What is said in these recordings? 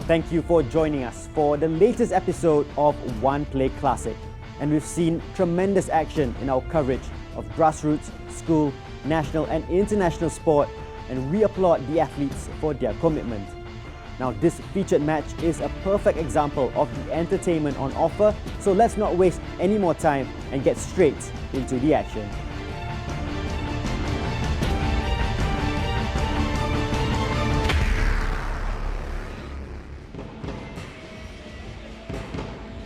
Thank you for joining us for the latest episode of One Play Classic. And we've seen tremendous action in our coverage of grassroots, school, national and international sport, and we applaud the athletes for their commitment. Now, this featured match is a perfect example of the entertainment on offer, so let's not waste any more time and get straight into the action.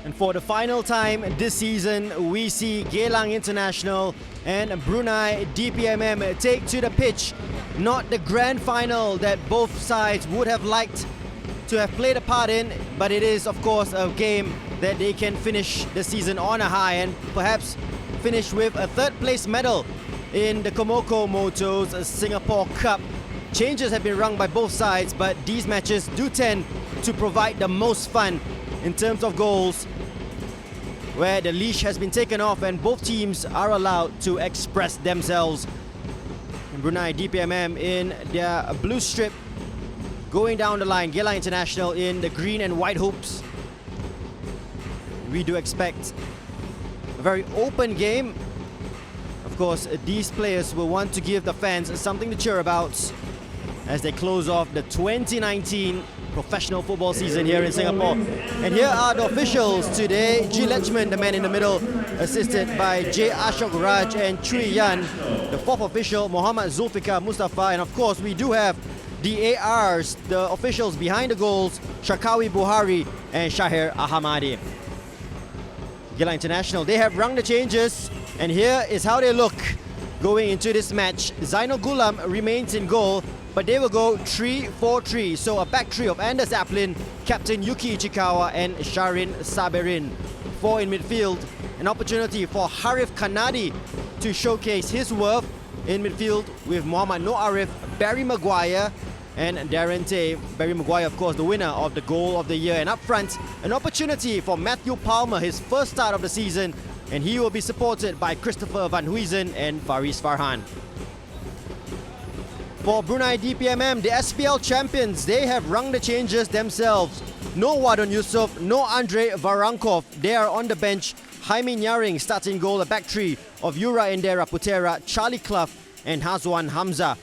And for the final time this season, we see Geylang International and Brunei DPMM take to the pitch. Not the grand final that both sides would have liked to have played a part in, but it is of course a game that they can finish the season on a high and perhaps finish with a third place medal in the Komoko Motos Singapore Cup. Changes have been rung by both sides, but these matches do tend to provide the most fun in terms of goals, where the leash has been taken off and both teams are allowed to express themselves. Brunei DPMM in their blue strip, going down the line, Geylang International in the green and white hoops. We do expect a very open game. Of course, these players will want to give the fans something to cheer about as they close off the 2019 professional football season here in Singapore. And here are the officials today. G. Lechman, the man in the middle, assisted by J. Ashok Raj and Chui Yan. The fourth official, Muhammad Zulfikar Mustafa. And of course, we do have the ARs, the officials behind the goals, Shakawi Buhari and Shahir Ahmadi. Geylang International, they have rung the changes, and here is how they look going into this match. Zainal Gulam remains in goal, but they will go 3-4-3. So a back three of Anders Aplin, Captain Yuki Ichikawa and Sharin Saberin. 4 in midfield, an opportunity for Harif Kanadi to showcase his worth in midfield with Muhammad Noor Arif, Barry Maguire and Darren Tay. Barry Maguire, of course, the winner of the Goal of the Year. And up front, an opportunity for Matthew Palmer, his first start of the season, and he will be supported by Christopher Van Huysen and Faris Farhan. For Brunei DPMM, the SPL champions, they have rung the changes themselves. No Wadon Yusof, no Andre Varankov. They are on the bench. Jaime Nyaring starting goal, a back three of Yura Endera Putera, Charlie Clough and Hazwan Hamza.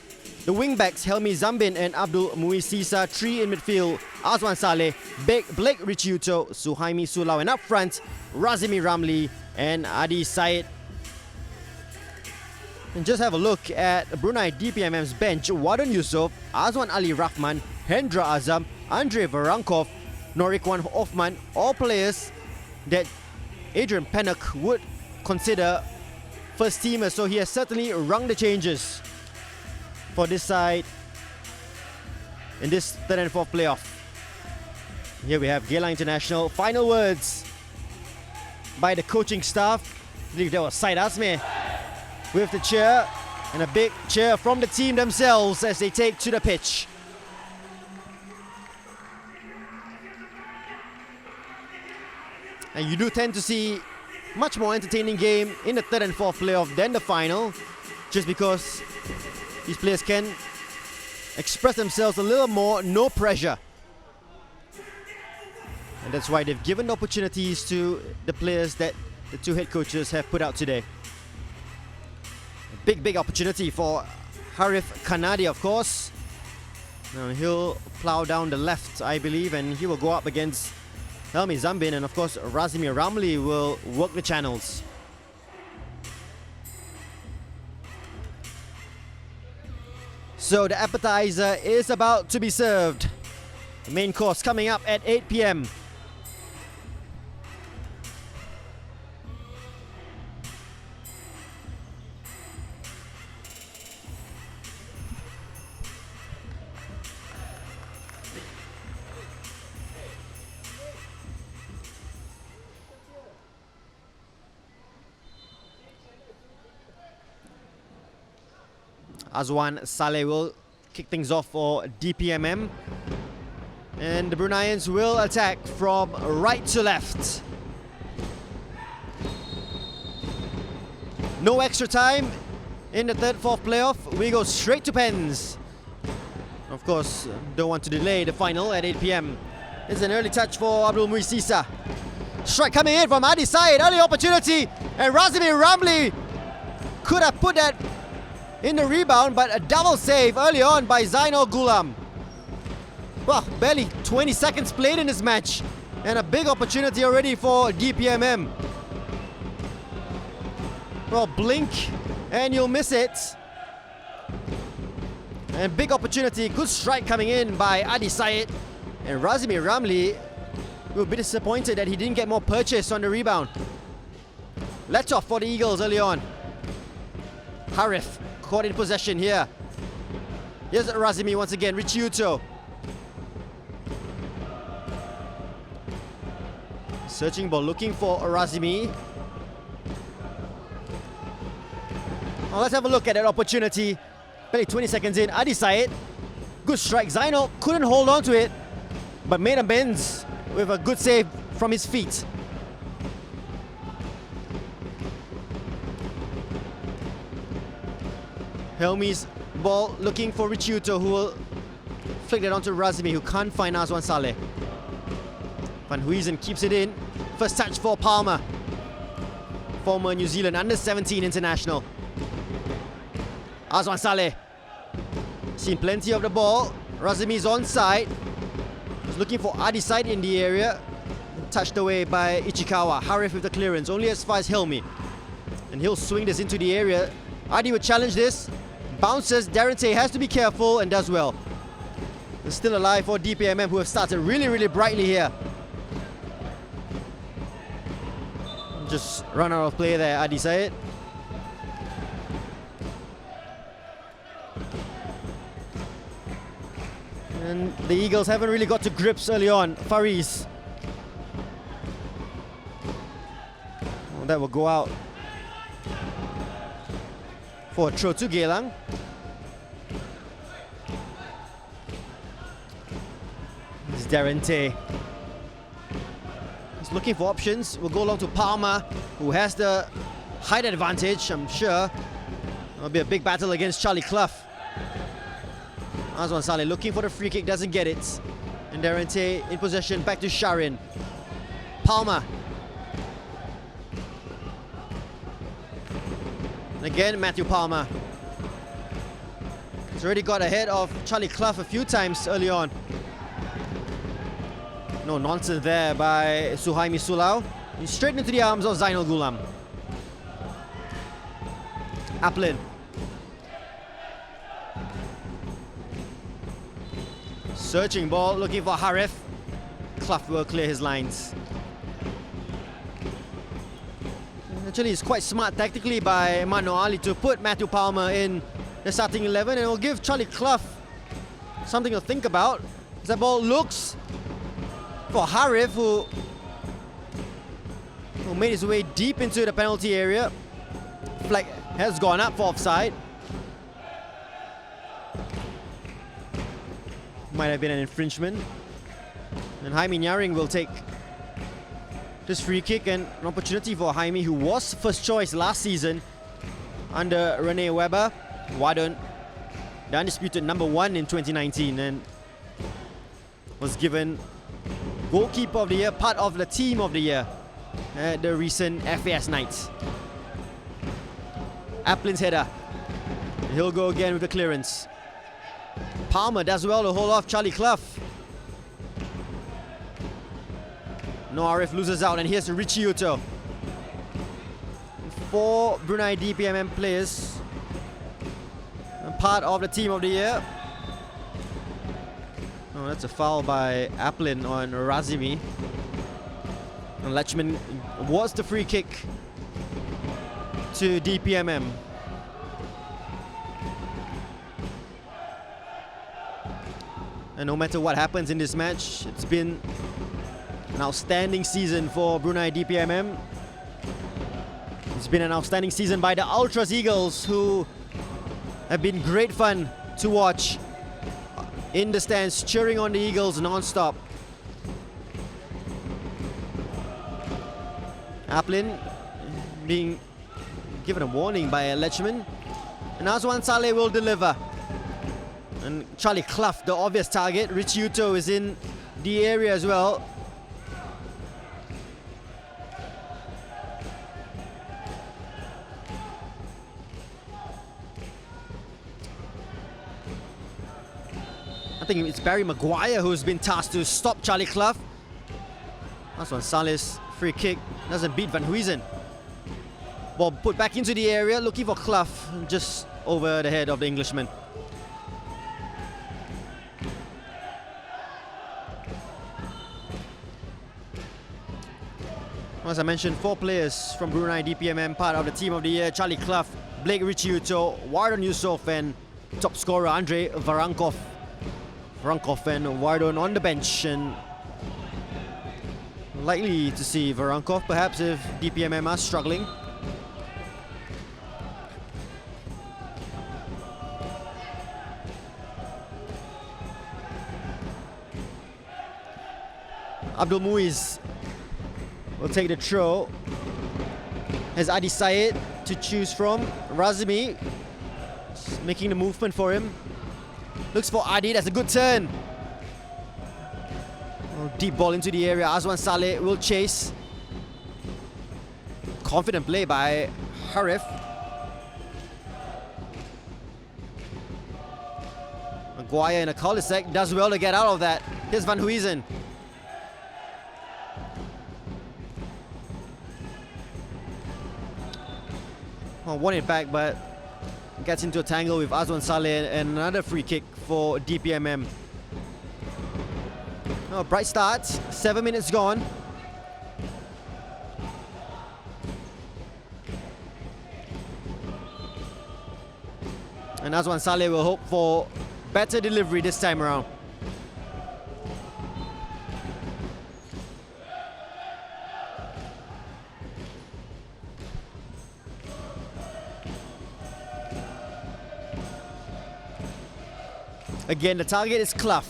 The wingbacks, Helmi Zambin and Abdul Muisisa, 3 in midfield, Azwan Saleh, Blake Richiuto, Suhaimi Sulau, and up front, Razimi Ramli and Adi Said. And just have a look at Brunei DPMM's bench. Wadon Yusof, Azwan Ali Rahman, Hendra Azam, Andre Varankov, Norikwan Hoffman, all players that Adrian Pennock would consider first teamers, so he has certainly rung the changes for this side in this third and fourth playoff. Here we have Geylang International. Final words by the coaching staff. I believe that was Said Azmi with the cheer, and a big cheer from the team themselves as they take to the pitch. And you do tend to see much more entertaining game in the third and fourth playoff than the final, just because these players can express themselves a little more, no pressure. And that's why they've given opportunities to the players that the two head coaches have put out today. A big opportunity for Harif Kanadi, of course. Now he'll plow down the left, I believe, and he will go up against Helmi Zambin, and of course Razimi Ramli will work the channels. So the appetizer is about to be served. The main course coming up at 8 p.m. Azwan Saleh will kick things off for DPMM. And the Bruneians will attack from right to left. No extra time in the third, fourth playoff. We go straight to pens. Of course, don't want to delay the final at 8 p.m. It's an early touch for Abdul Muisisa. Strike coming in from Adi Said. Early opportunity. And Razimi Ramli could have put that in the rebound, but a double save early on by Zainal Gulam. Well, barely 20 seconds played in this match. And a big opportunity already for DPMM. Well, blink and you'll miss it. And big opportunity. Good strike coming in by Adi Said. And Razimi Ramli will be disappointed that he didn't get more purchase on the rebound. Let off for the Eagles early on. Harif caught in possession here. Here's Razimi once again. Richiuto. Searching ball, looking for Razimi. Well, let's have a look at that opportunity. Barely 20 seconds in. Adi Said. Good strike. Zainal couldn't hold on to it, but made amends with a good save from his feet. Helmi's ball looking for Richiuto, who will flick it onto Razimi, who can't find Azwan Saleh. Van Huizen keeps it in. First touch for Palmer, former New Zealand under-17 international. Azwan Saleh, seen plenty of the ball. Razimi's onside. He's looking for Adi Said in the area. Touched away by Ichikawa. Harif with the clearance, only as far as Helmi. And he'll swing this into the area. Adi would challenge this. Bounces. Darren Tay has to be careful and does well. It's still alive for DPMM, who have started really, really brightly here. Just run out of play there, Adi Said. And the Eagles haven't really got to grips early on. Fariz. Well, that will go out for a throw to Geylang. This is Darren Tay. He's looking for options. We'll go along to Palmer, who has the height advantage, I'm sure. It'll be a big battle against Charlie Clough. Azwan Saleh looking for the free kick, doesn't get it. And Darren Tay in possession, back to Sharin. Palmer. And again, Matthew Palmer. He's already got ahead of Charlie Clough a few times early on. No nonsense there by Suhaimi Sulau. He's straight into the arms of Zainal Gulam. Aplin. Searching ball, looking for Harif. Clough will clear his lines. Actually, it's quite smart tactically by Mano Ali to put Matthew Palmer in the starting 11, and it will give Charlie Clough something to think about. As that ball looks for Harif, who made his way deep into the penalty area. Flag has gone up for offside. Might have been an infringement. And Jaime Nyaring will take this free kick, and an opportunity for Jaime, who was first choice last season under Rene Weber. Wadon, the undisputed #1 in 2019, and was given goalkeeper of the year, part of the team of the year at the recent FAS nights. Aplin's header. He'll go again with the clearance. Palmer does well to hold off Charlie Clough. No, Arif loses out, and here's Richiuto. 4 Brunei DPMM players, part of the team of the year. Oh, that's a foul by Aplin on Razimi. And Lechman was the free kick to DPMM. And no matter what happens in this match, it's been an outstanding season for Brunei DPMM. It's been an outstanding season by the Ultras Eagles, who have been great fun to watch in the stands, cheering on the Eagles non-stop. Aplin being given a warning by a Lechman. And Azwan Saleh will deliver. And Charlie Clough, the obvious target. Richiuto is in the area as well. I think it's Barry Maguire who's been tasked to stop Charlie Clough. That's one Salis, free kick, doesn't beat Van Huysen. Ball put back into the area, looking for Clough, just over the head of the Englishman. As I mentioned, 4 players from Brunei DPMM part of the team of the year: Charlie Clough, Blake Richiuto, Wardon Yusof, and top scorer Andrei Varankov. Varankov and Wardon on the bench, and likely to see Varankov perhaps if DPMM are struggling. Abdul Muiz will take the throw. Has Adi Syed to choose from. Razimi making the movement for him. Looks for Adi, that's a good turn. Oh, deep ball into the area. Azwan Saleh will chase. Confident play by Harif. Maguire in a cul-de-sac does well to get out of that. Here's Van Huysen. Well, won it back, but gets into a tangle with Azwan Saleh, and another free kick for DPMM. Oh, bright start, 7 minutes gone. And Azwan Saleh will hope for better delivery this time around. Again, the target is Clough.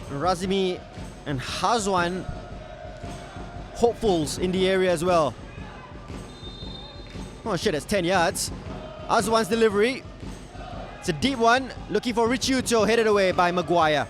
Razimi and Hazwan hopefuls in the area as well. Oh shit, that's 10 yards. Hazwan's delivery. It's a deep one, looking for Richiuto, headed away by Maguire.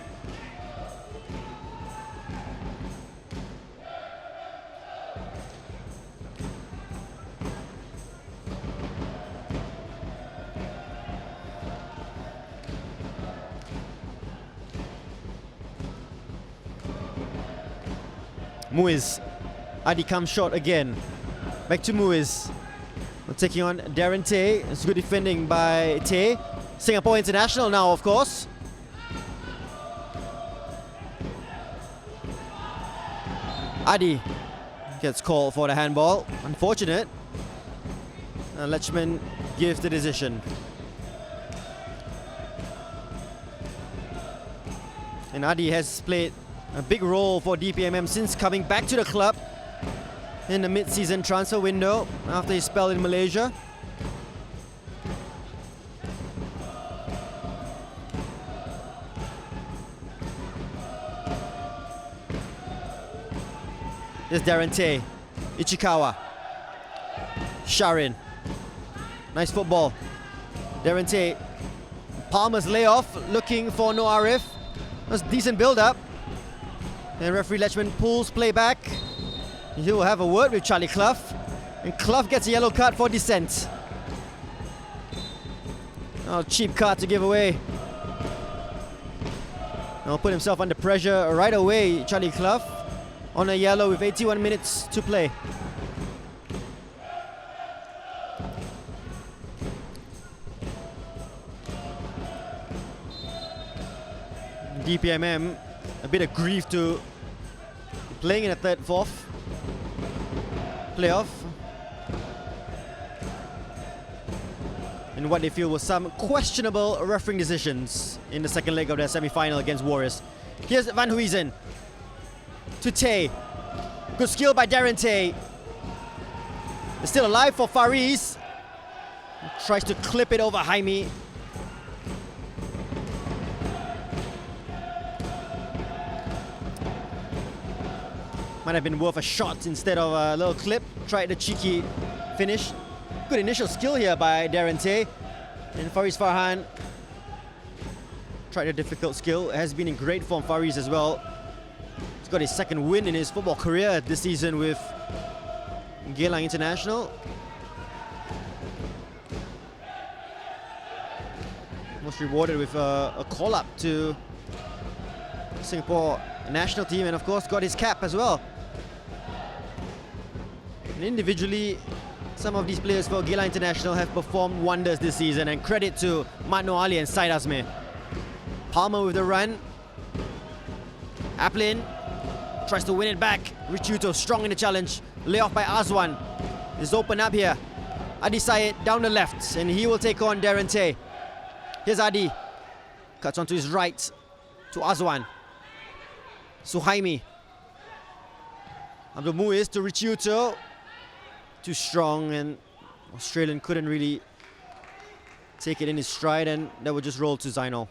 Muiz. Adi comes short again. Back to Muiz. We're taking on Darren Tay. It's good defending by Tay. Singapore international now, of course. Adi gets called for the handball. Unfortunate. Lechman gives the decision. And Adi has played a big role for DPMM since coming back to the club in the mid-season transfer window after his spell in Malaysia. There's Darren Tay, Ichikawa, Sharin. Nice football. Darren Tay, Palmer's layoff, looking for No Arif. That's decent build-up. And referee Lechman pulls play back. He will have a word with Charlie Clough. And Clough gets a yellow card for dissent. Oh, cheap card to give away. Now put himself under pressure right away, Charlie Clough, on a yellow with 81 minutes to play. DPMM, a bit of grief to playing in a third, fourth playoff in what they feel was some questionable refereeing decisions in the second leg of their semi-final against Warriors. Here's Van Huysen to Tay. Good skill by Darren Tay. It's still alive for Fariz. Tries to clip it over Jaime. Might have been worth a shot instead of a little clip. Tried the cheeky finish. Good initial skill here by Darren Tay. And Fariz Farhan tried a difficult skill, has been in great form. Faris as well. He's got his second win in his football career this season with Geylang International. Was rewarded with a call-up to Singapore national team, and of course got his cap as well. And individually, some of these players for Geylang International have performed wonders this season, and credit to Mat Noor Ali and Syed Azmi. Palmer with the run. Aplin tries to win it back. Richuto strong in the challenge. Layoff by Azwan is open up here. Adi Syed down the left, and he will take on Darren Tay. Here's Adi. Cuts onto his right to Azwan. Suhaimi. Abdul Muiz to Richuto. Too strong, and Australian couldn't really take it in his stride, and that would just roll to Zainal.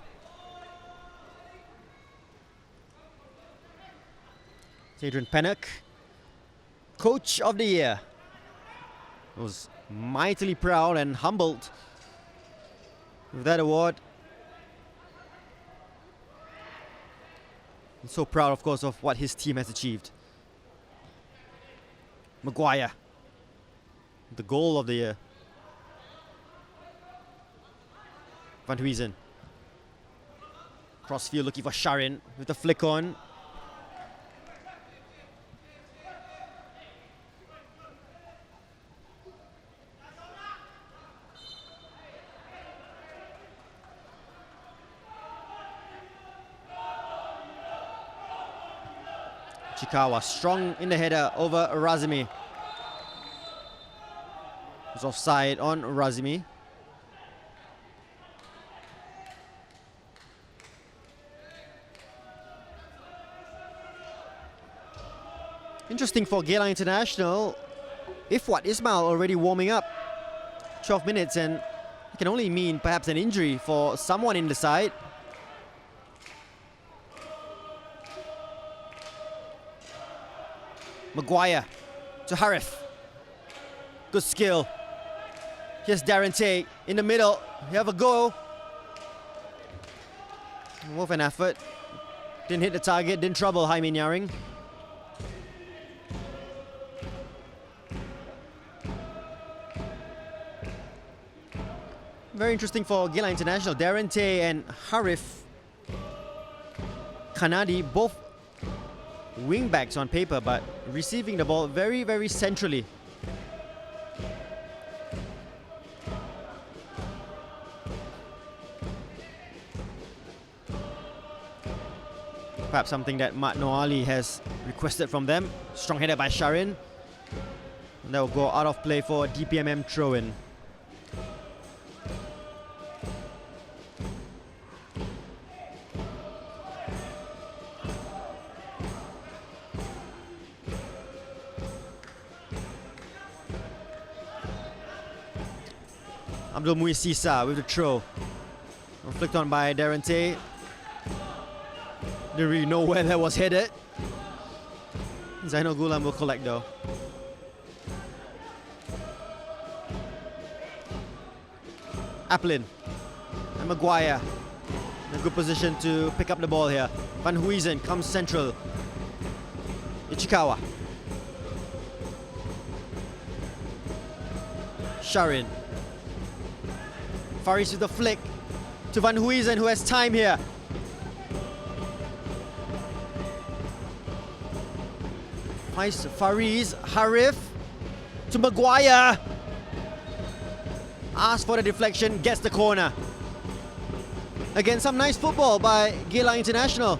Adrian Pennock, Coach of the Year, was mightily proud and humbled with that award. And so proud, of course, of what his team has achieved. Maguire, the goal of the year. Van Huysen. Crossfield looking for Sharin with the flick on. Chikawa strong in the header over Razimi. Was offside on Razimi. Interesting for Geylang International. Ifwat Ismail already warming up. 12 minutes, and it can only mean perhaps an injury for someone in the side. Maguire to Harif. Good skill. Here's Darren Tay in the middle. You have a go. More of an effort. Didn't hit the target, didn't trouble Jaime Nyaring. Very interesting for Geylang International. Darren Tay and Harif Kanadi, both wing backs on paper, but receiving the ball very, very centrally. Perhaps something that Mat Noor Ali has requested from them. Strong header by Sharin. And that will go out of play for a DPMM throw-in. Abdul Muiz Sisa with the throw. Flicked on by Darren Tay. Didn't really know where that was headed. Zainal Ghulam will collect though. Aplin and Maguire in a good position to pick up the ball here. Van Huysen comes central. Ichikawa. Sharin. Faris with the flick to Van Huysen, who has time here. Nice Faris, Harif to Maguire. Asks for the deflection, gets the corner. Again, some nice football by Geylang International.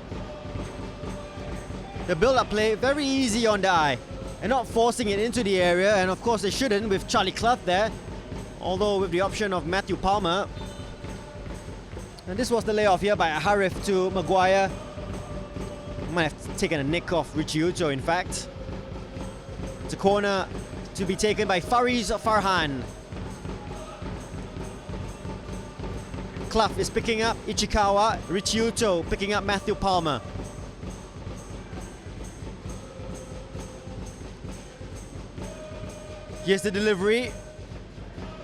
The build-up play, very easy on the eye. And not forcing it into the area, and of course they shouldn't with Charlie Clough there. Although with the option of Matthew Palmer. And this was the layoff here by Harif to Maguire. Might have taken a nick off Richiuto, in fact. It's a corner to be taken by Faris Farhan. Clough is picking up Ichikawa. Richiuto picking up Matthew Palmer. Here's the delivery.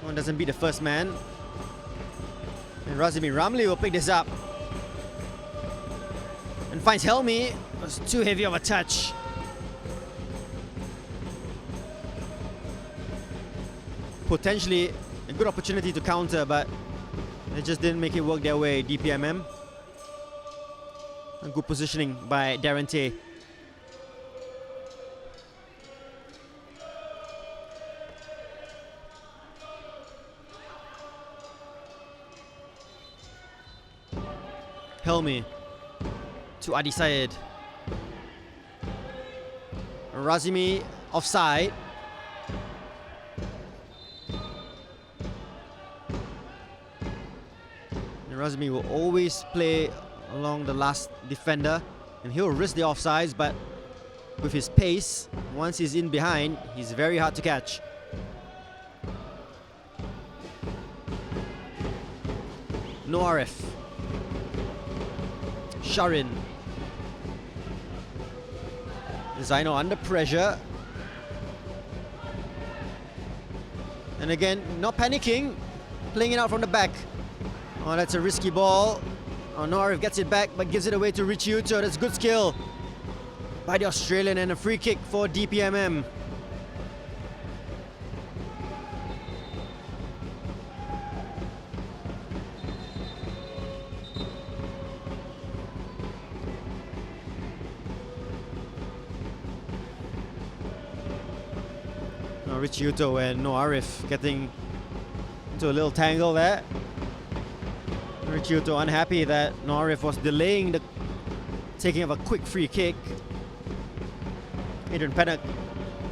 One doesn't beat the first man. And Razimi Ramli will pick this up. finds Helmi. It was too heavy of a touch. Potentially a good opportunity to counter, but they just didn't make it work their way. DPMM. A good positioning by Darren Tay. Helmi to Adi Syed. Razimi offside. And Razimi will always play along the last defender, and he'll risk the offsides, but with his pace, once he's in behind, he's very hard to catch. No Arif. Sharin. Zaino under pressure. And again, not panicking, playing it out from the back. Oh, that's a risky ball. Oh, Norif gets it back but gives it away to Richie Uto. That's good skill by the Australian, and a free kick for DPMM. Richie Uto and No Arif getting into a little tangle there. Richie Uto unhappy that No Arif was delaying the taking of a quick free kick. Adrian Pennock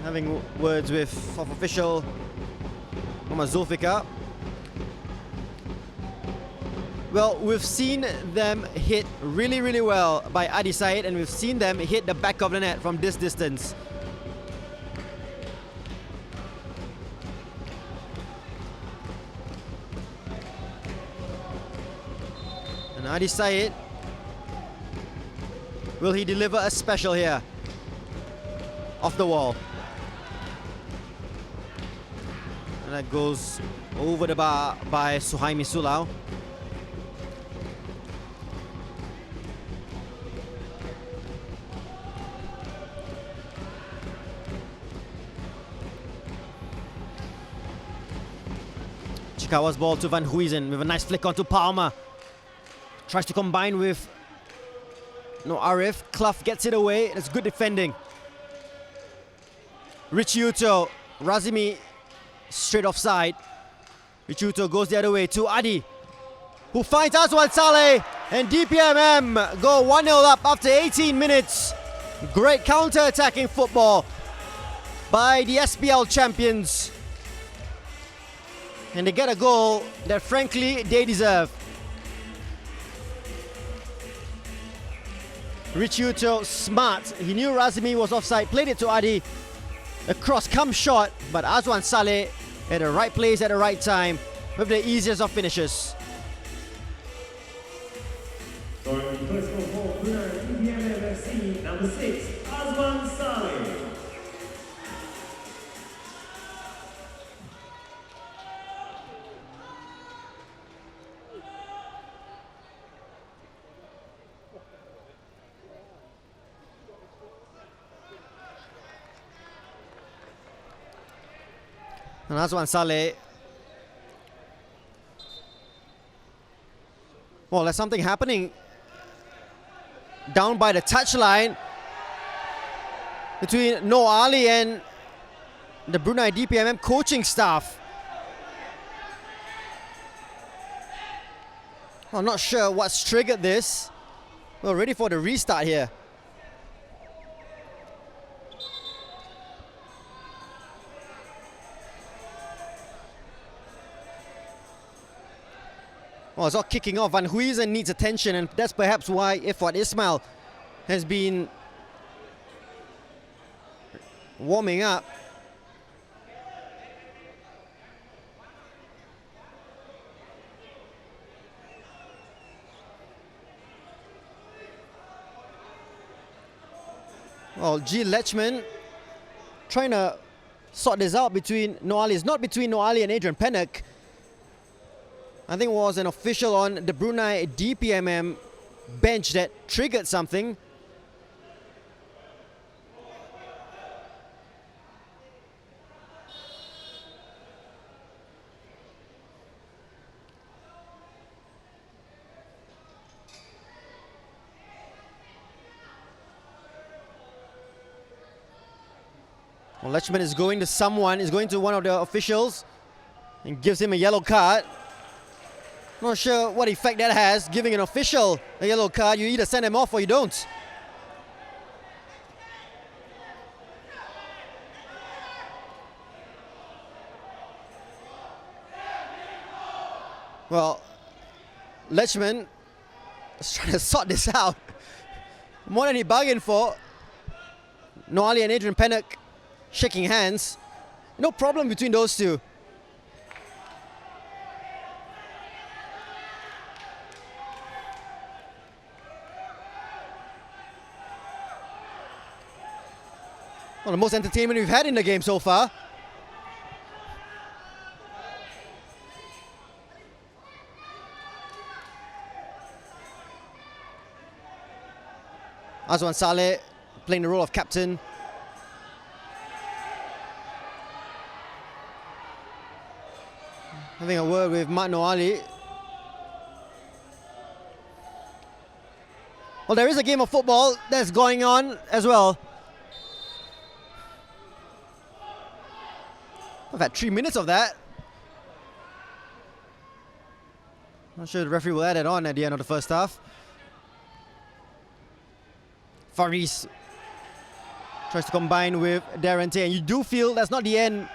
having words with fourth official Muhammad Zulfikar. Well, we've seen them hit really well by Adi Syed, and we've seen them hit the back of the net from this distance. And Adi Syed, will he deliver a special here? Off the wall. And that goes over the bar by Suhaimi Sulau. Chikawa's ball to Van Huysen with a nice flick onto Palmer. Tries to combine with No Arif. Clough gets it away. That's good defending. Richie Uto, Razimi straight offside. Richie Uto goes the other way to Adi, who finds Azwan Saleh, and DPMM go 1-0 up after 18 minutes. Great counter-attacking football by the SPL champions. And they get a goal that frankly they deserve. Richie Uto, smart. He knew Razimi was offside, played it to Adi. A cross-come shot, but Azwan Saleh at the right place at the right time with the easiest of finishes. Scoring personal goal, Brunei DPMM FC, number 6, Azwan Saleh. And Azwan Saleh. Well, there's something happening down by the touchline between No Ali and the Brunei DPMM coaching staff. I'm not sure what's triggered this. We're ready for the restart here. Well, it's all kicking off. Van Huysen needs attention, and that's perhaps why Ifwat Ismail has been warming up. Well, G. Lechman trying to sort this out between No Ali. It's not between No Ali and Adrian Pennock. I think it was an official on the Brunei DPMM bench that triggered something. Well, Lechman is going to someone, is going to one of the officials and gives him a yellow card. Not sure what effect that has, giving an official a yellow card. You either send him off or you don't. Well, Lechman is trying to sort this out. More than he bargained for. Noali and Adrian Pennock shaking hands. No problem between those two. Well, the most entertainment we've had in the game so far. Azwan Saleh playing the role of captain. Having a word with Mat Noali. Well, there is a game of football that's going on as well. I've had 3 minutes of that. Not sure the referee will add it on at the end of the first half. Faris tries to combine with Darren Tay, and you do feel that's not the end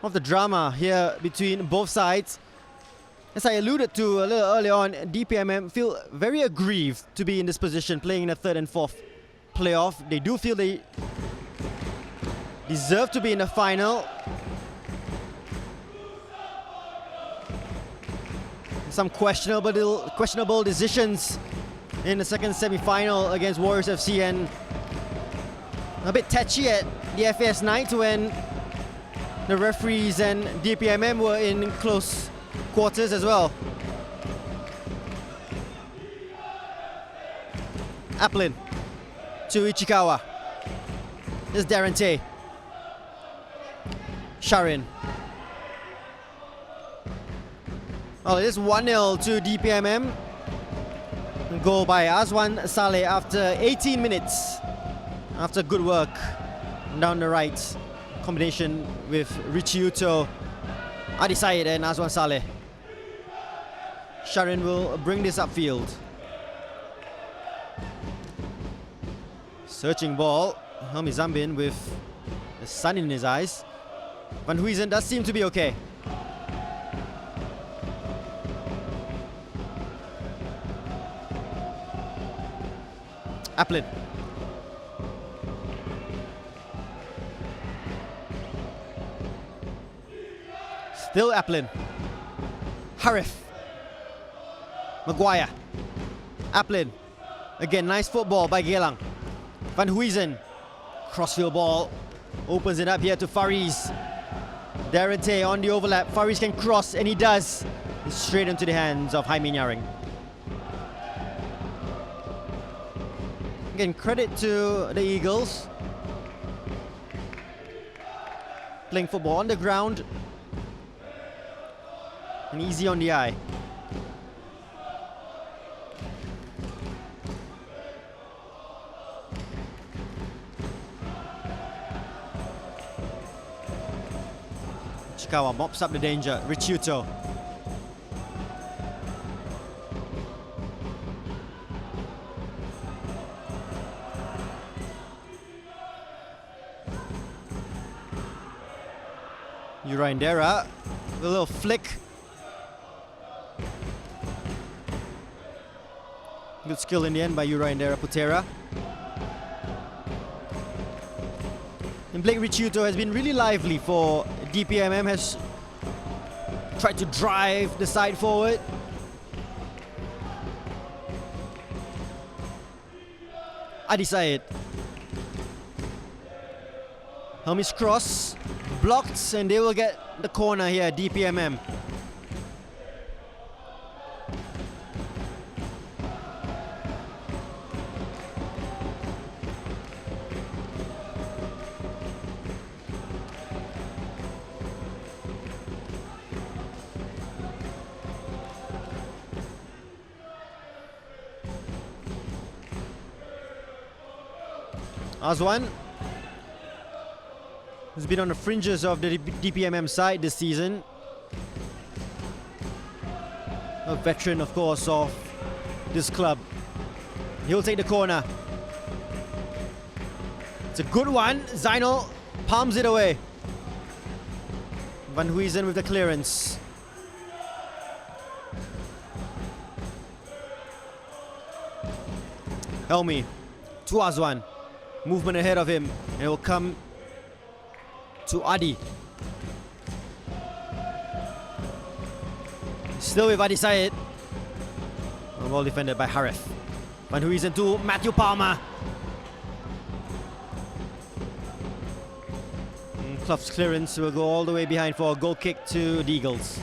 of the drama here between both sides. As I alluded to a little earlier on, DPMM feel very aggrieved to be in this position, playing in the third and fourth playoff. They do feel they deserve to be in the final. Some questionable decisions in the second semi-final against Warriors FC, and a bit touchy at the FAS night when the referees and DPMM were in close quarters as well. Applin to Ichikawa. This is Darren Tay. Sharin. Well, it is 1-0 to DPMM. Goal by Azwan Saleh after 18 minutes. After good work down the right. Combination with Richie Uto, Adi Said and Azwan Saleh. Sharin will bring this upfield. Searching ball. Helmi Zambin with the sun in his eyes. Van Huysen does seem to be okay. Applin. Still Applin. Harif. Maguire. Applin. Again, nice football by Geylang. Van Huysen. Crossfield ball. Opens it up here to Faris. Darren Tay on the overlap. Faris can cross, and he does. Straight into the hands of Hai Min Yaring. Again, credit to the Eagles. Playing football on the ground. And easy on the eye. Chikawa mops up the danger. Richuto. Uraindera with a little flick. Good skill in the end by Uraindera Putera. And Blake Richuto has been really lively for DPMM, has tried to drive the side forward. Adi Said. Helmi's cross. Blocked, and they will get the corner here, DPMM. Azwan, who's been on the fringes of the DPMM side this season. A veteran, of course, of this club. He'll take the corner. It's a good one. Zainal palms it away. Van Huysen with the clearance. Helmi to Azwan. Movement ahead of him. And it will come to Adi. Still with Adi Syed. Well defended by Harif. Van Huysen to Matthew Palmer. Clough's clearance will go all the way behind for a goal kick to the Eagles.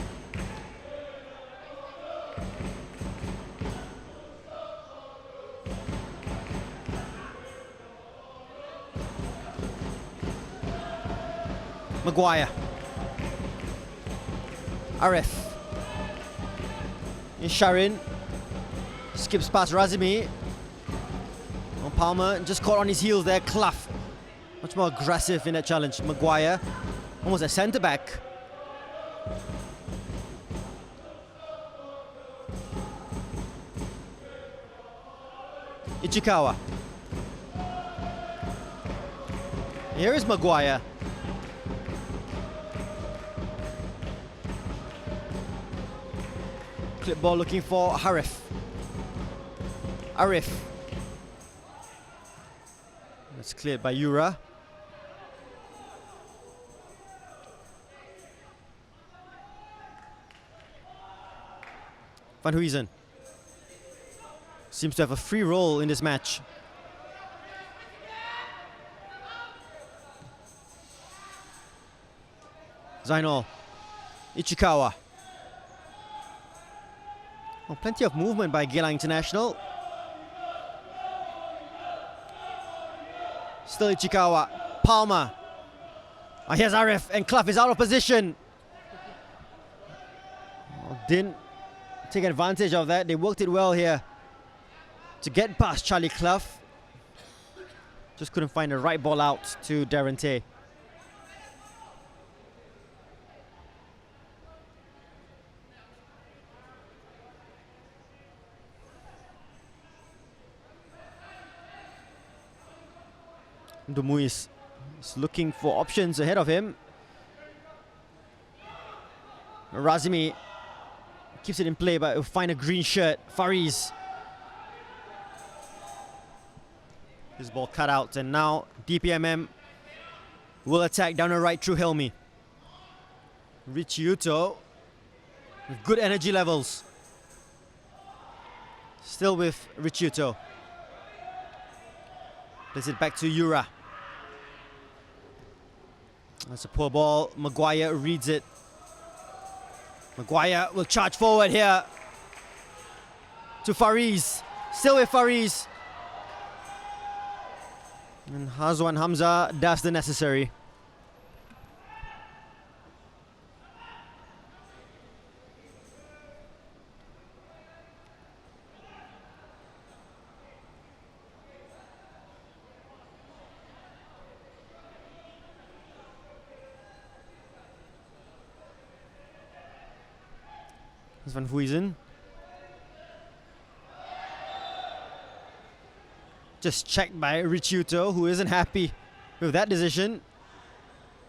Maguire. Arif. Sharin. Skips past Razimi. Palmer just caught on his heels there. Clough. Much more aggressive in that challenge. Maguire, almost a centre back. Ichikawa. Here is Maguire. Clip ball looking for Harif. Arif. That's cleared by Yura. Van Huysen seems to have a free role in this match. Zainal. Ichikawa. Oh, plenty of movement by Geylang International. Still Ichikawa. Palmer. Oh, here's Arif, and Clough is out of position. Oh, didn't take advantage of that. They worked it well here to get past Charlie Clough. Just couldn't find the right ball out to Darren Tay. Dumuis is looking for options ahead of him. Razimi keeps it in play, but will find a green shirt. Fariz. This ball cut out, and now DPMM will attack down the right through Helmi. Richiuto with good energy levels. Still with Richiuto. Plays it back to Yura. That's a poor ball. Maguire reads it. Maguire will charge forward here to Fariz. Still with Fariz. And Hazwan Hamza does the necessary. Van Huysen. Just checked by Richiuto, who isn't happy with that decision.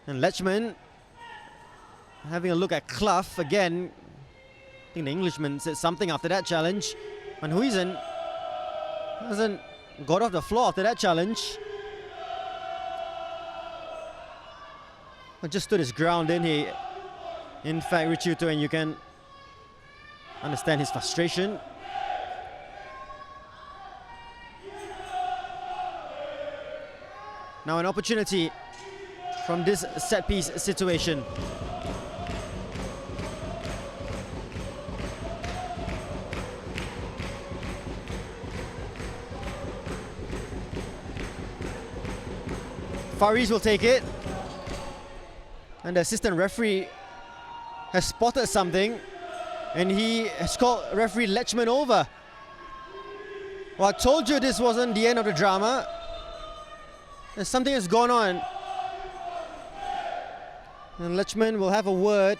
And Lechman having a look at Clough again. I think the Englishman said something after that challenge. Van Huysen hasn't got off the floor after that challenge. But just stood his ground, didn't he? In fact, Richiuto, and you can understand his frustration. Now an opportunity from this set piece situation. Fariz will take it. And the assistant referee has spotted something, and he has called referee Lechman over. Well, I told you this wasn't the end of the drama. There's something that's gone on. And Lechman will have a word.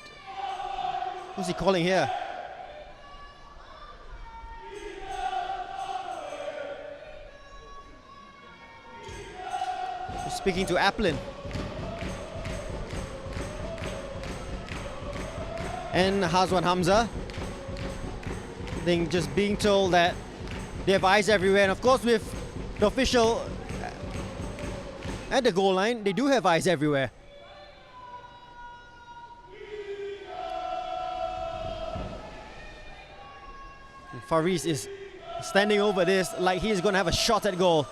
Who's he calling here? He's speaking to Applin. And Hazwan Hamza. I think just being told that they have eyes everywhere. And of course with the official at the goal line, they do have eyes everywhere. And Faris is standing over this like he's going to have a shot at goal.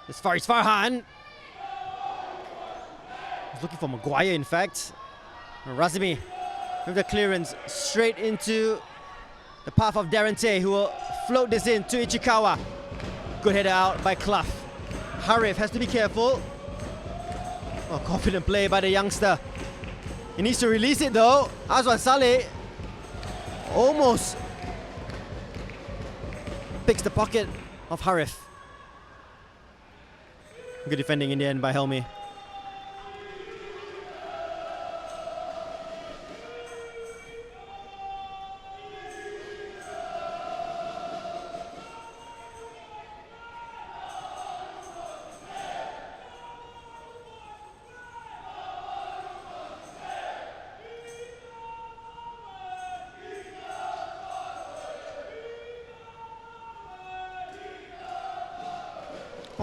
It's Faris Farhan. He's looking for Maguire, in fact. Razimi with the clearance straight into the path of Darren Tay, who will float this in to Ichikawa. Good header out by Clough. Harif has to be careful. Oh, confident play by the youngster. He needs to release it though. Azwan Saleh almost picks the pocket of Harif. Good defending in the end by Helmi.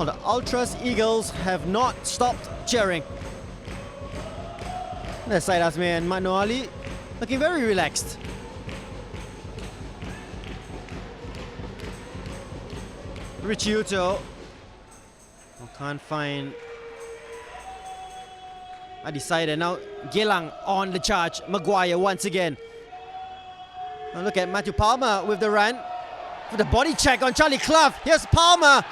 Well, the Ultras Eagles have not stopped cheering. There's Syed Azmi and Mano Ali looking very relaxed. Richie Uto can't find a decider. Now Geylang on the charge. Maguire once again. Now look at Matthew Palmer with the run. With the body check on Charlie Clough. Here's Palmer.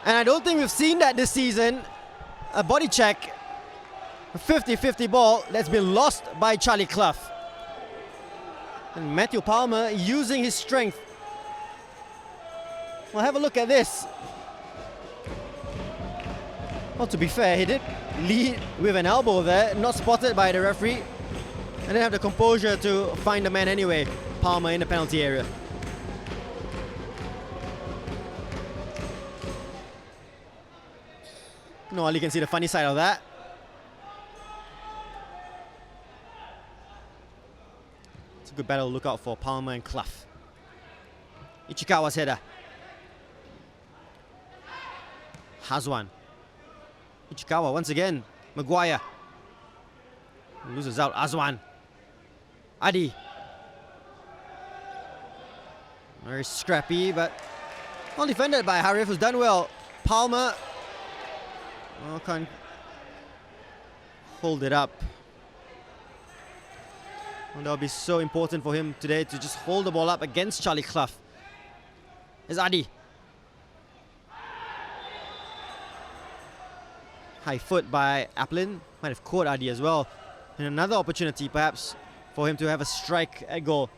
And I don't think we've seen that this season. A body check, a 50-50 ball that's been lost by Charlie Clough. And Matthew Palmer using his strength. Well, have a look at this. Well, to be fair, he did lead with an elbow there, not spotted by the referee. And then have the composure to find the man anyway. Palmer in the penalty area. No, Ali can see the funny side of that. It's a good battle to look out for Palmer and Clough. Ichikawa's header. Hazwan. Ichikawa once again. Maguire. Loses out. Azwan. Adi. Very scrappy, but well defended by Harif, who's done well. Palmer. Well, can't hold it up. Well, that'll be so important for him today to just hold the ball up against Charlie Clough. There's Adi. High foot by Applin. Might have caught Adi as well. And another opportunity perhaps for him to have a strike at goal.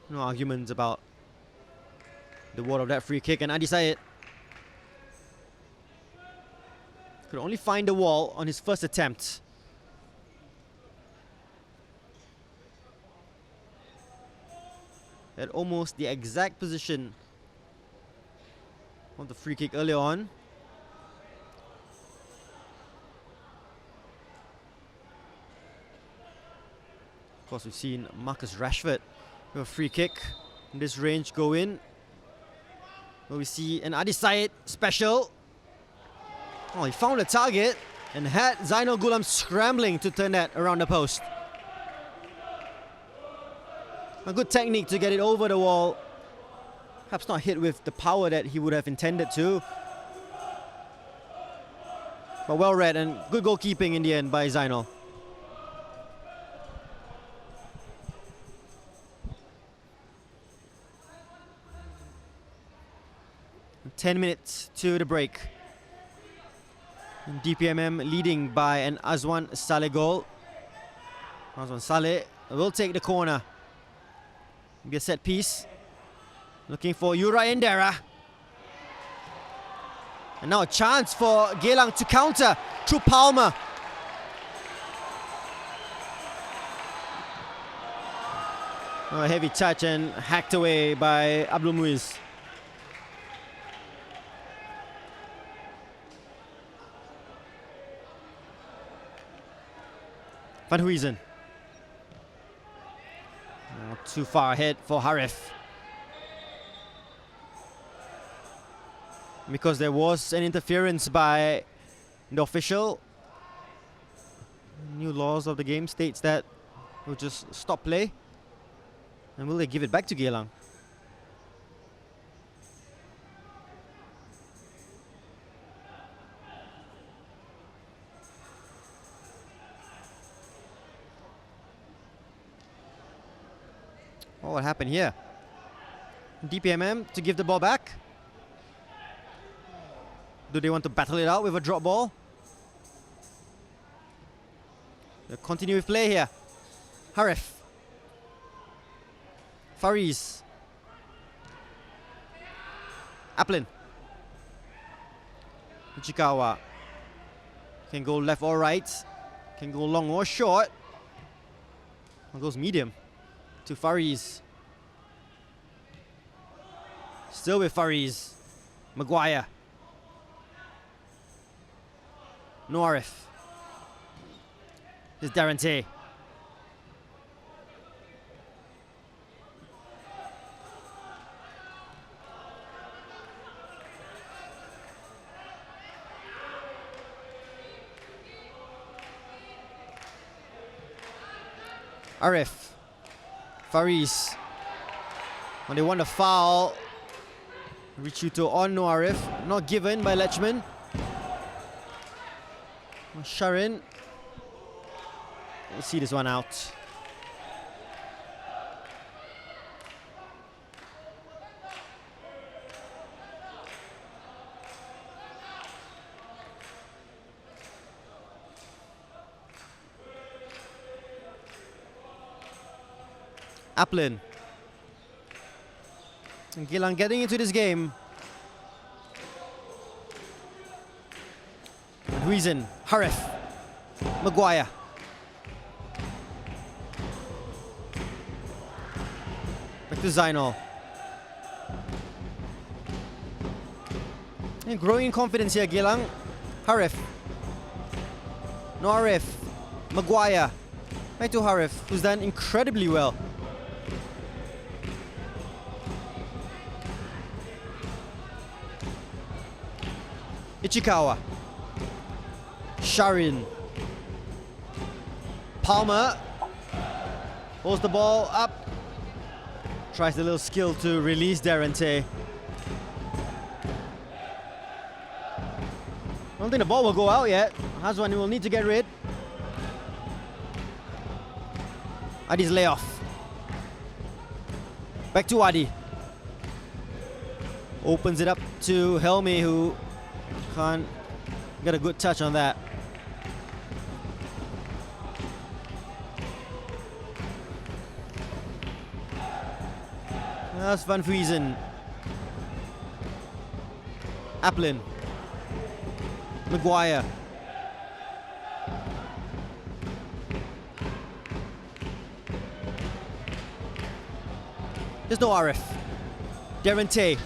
No arguments about the word of that free kick, and Adi Syed could only find the wall on his first attempt. At almost the exact position of the free kick earlier on. Of course, we've seen Marcus Rashford with a free kick in this range go in. Where we see an Adi Syed special. Oh, he found a target and had Zainal Ghulam scrambling to turn that around the post. A good technique to get it over the wall. Perhaps not hit with the power that he would have intended to. But well read and good goalkeeping in the end by Zainal. 10 minutes to the break. And DPMM leading by an Azwan Saleh goal. Azwan Saleh will take the corner. Be a set piece. Looking for Yura Indera. And now a chance for Geylang to counter through Palmer. Oh, a heavy touch and hacked away by Abdul Muiz. Van Huyzen. Not too far ahead for Harif. Because there was an interference by the official. New laws of the game states that we'll just stop play. And will they give it back to Geylang? What happened here? DPMM to give the ball back. Do they want to battle it out with a drop ball? They'll continue with play here. Harif. Fariz. Aplin. Ichikawa. Can go left or right. Can go long or short. One goes medium to Fariz. Still with Fariz. Maguire. No Arif. Here's Darante. Arif. Fariz. When they want a foul. Richuto on No Arif. Not given by Lechman. Sharin. We'll see this one out. Aplin. And Geylang getting into this game. Huizen, Harif, Maguire. Back to Zainal. And growing confidence here, Geylang. Harif. No Arif. Maguire. Back to Harif, who's done incredibly well. Ichikawa. Sharin. Palmer holds the ball up. Tries a little skill to release Darante. I don't think the ball will go out yet. Hazwan will need to get rid. Adi's layoff. Back to Adi. Opens it up to Helmi, who can't get a good touch on that. That's Van Huyzen. Aplin. Maguire. There's no Arif. Darante.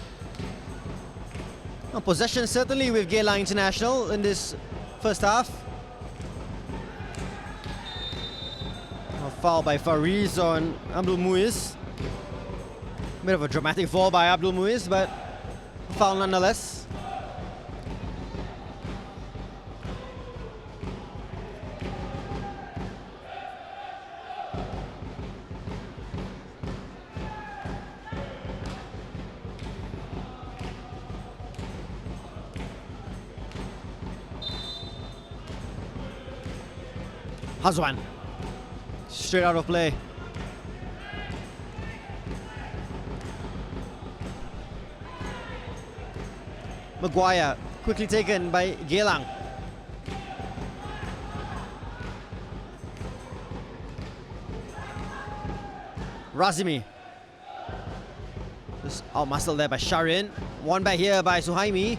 Possession certainly with Geylang International in this first half. A foul by Fariz on Abdul Muiz. Bit of a dramatic fall by Abdul Muiz, but foul nonetheless. Hazwan. Straight out of play. Maguire quickly taken by Geylang. Razimi. Just out-muscled there by Sharin. One back here by Suhaimi.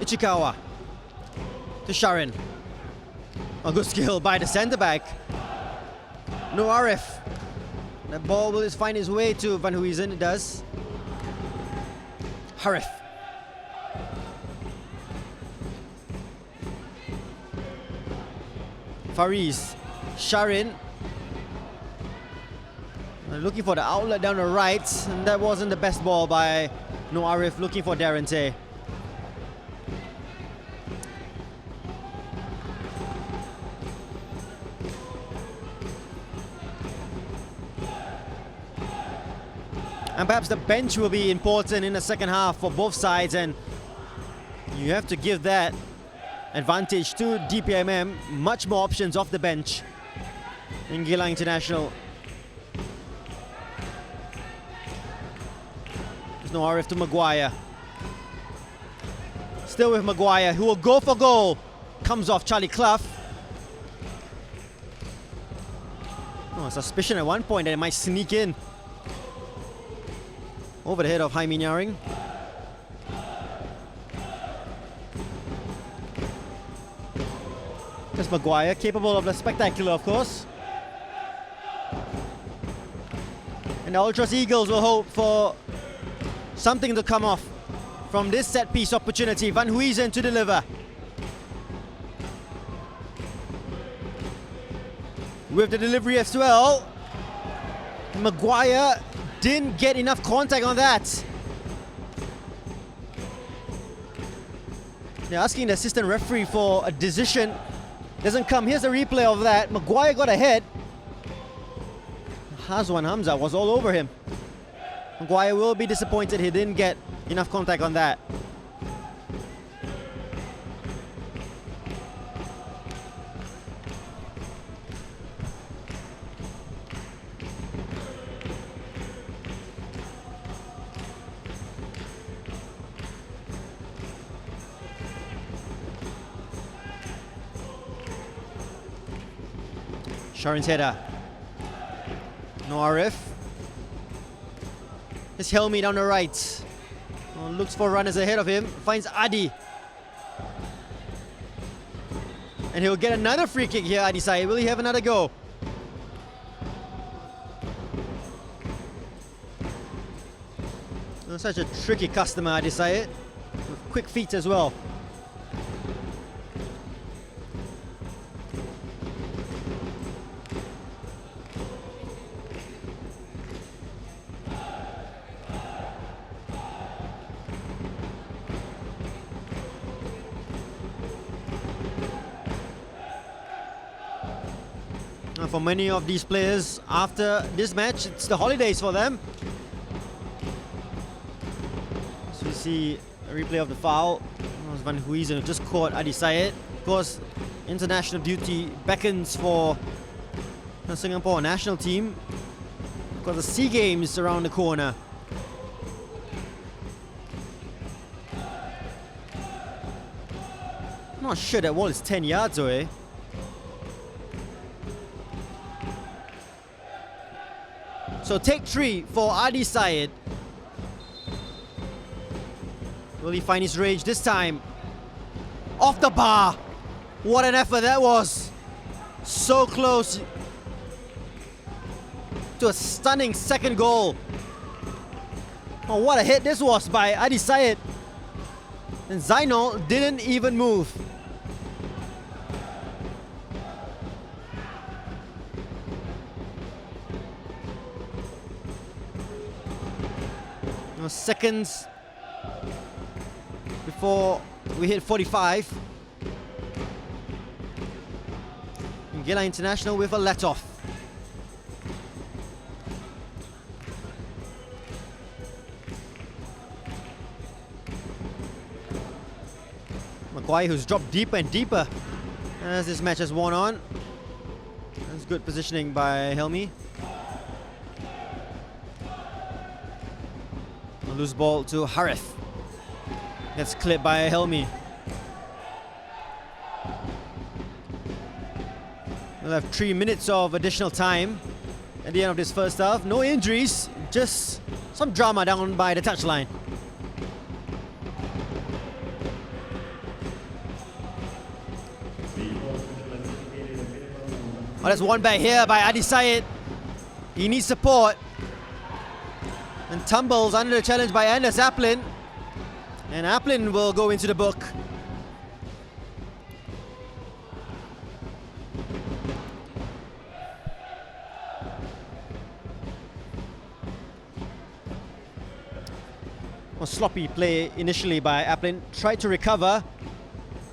Ichikawa to Sharin. A good skill by the centre back. No Arif. That ball will find its way to Van Huysen. It does. Harif. Fariz. Sharin. Looking for the outlet down the right. And that wasn't the best ball by No Arif. Looking for Darente. And perhaps the bench will be important in the second half for both sides, and you have to give that advantage to DPMM. Much more options off the bench in Geylang International. There's no RF to Maguire. Still with Maguire, who will go for goal. Comes off Charlie Clough. Oh, suspicion at one point that it might sneak in over the head of Hai Min Yaring. There's Maguire, capable of the spectacular, of course. And the Ultras Eagles will hope for something to come off from this set-piece opportunity. Van Huysen to deliver. With the delivery as well. Maguire didn't get enough contact on that. They're asking the assistant referee for a decision. Doesn't come. Here's a replay of that. Maguire got ahead. Hazwan Hamza was all over him. Maguire will be disappointed he didn't get enough contact on that. Sharon's header. No Arif. It's Helmi down the right. Oh, looks for runners ahead of him. Finds Adi. And he'll get another free kick here, Adi Said. Will he have another go? Oh, such a tricky customer, Adi Said. With quick feet as well. For many of these players, after this match, it's the holidays for them. So we see a replay of the foul. It was Van Huysen who just caught Adi Said. Of course, international duty beckons for the Singapore national team. Of course, the SEA Games around the corner. I'm not sure that wall is 10 yards away. So take 3 for Adi Said. Will he find his range this time? Off the bar. What an effort that was. So close to a stunning second goal. Oh, what a hit this was by Adi Said. And Zainal didn't even move. Seconds before we hit 45. And Geylang International with a let-off. Maguire, who's dropped deeper and deeper as this match has worn on. That's good positioning by Helmi. Loose ball to Harith. Gets clipped by Helmi. We'll have 3 minutes of additional time at the end of this first half. No injuries, just some drama down by the touchline. Oh, that's one back here by Adi Syed. He needs support. And tumbles under the challenge by Anders Aplin. And Aplin will go into the book. A sloppy play initially by Aplin. Tried to recover.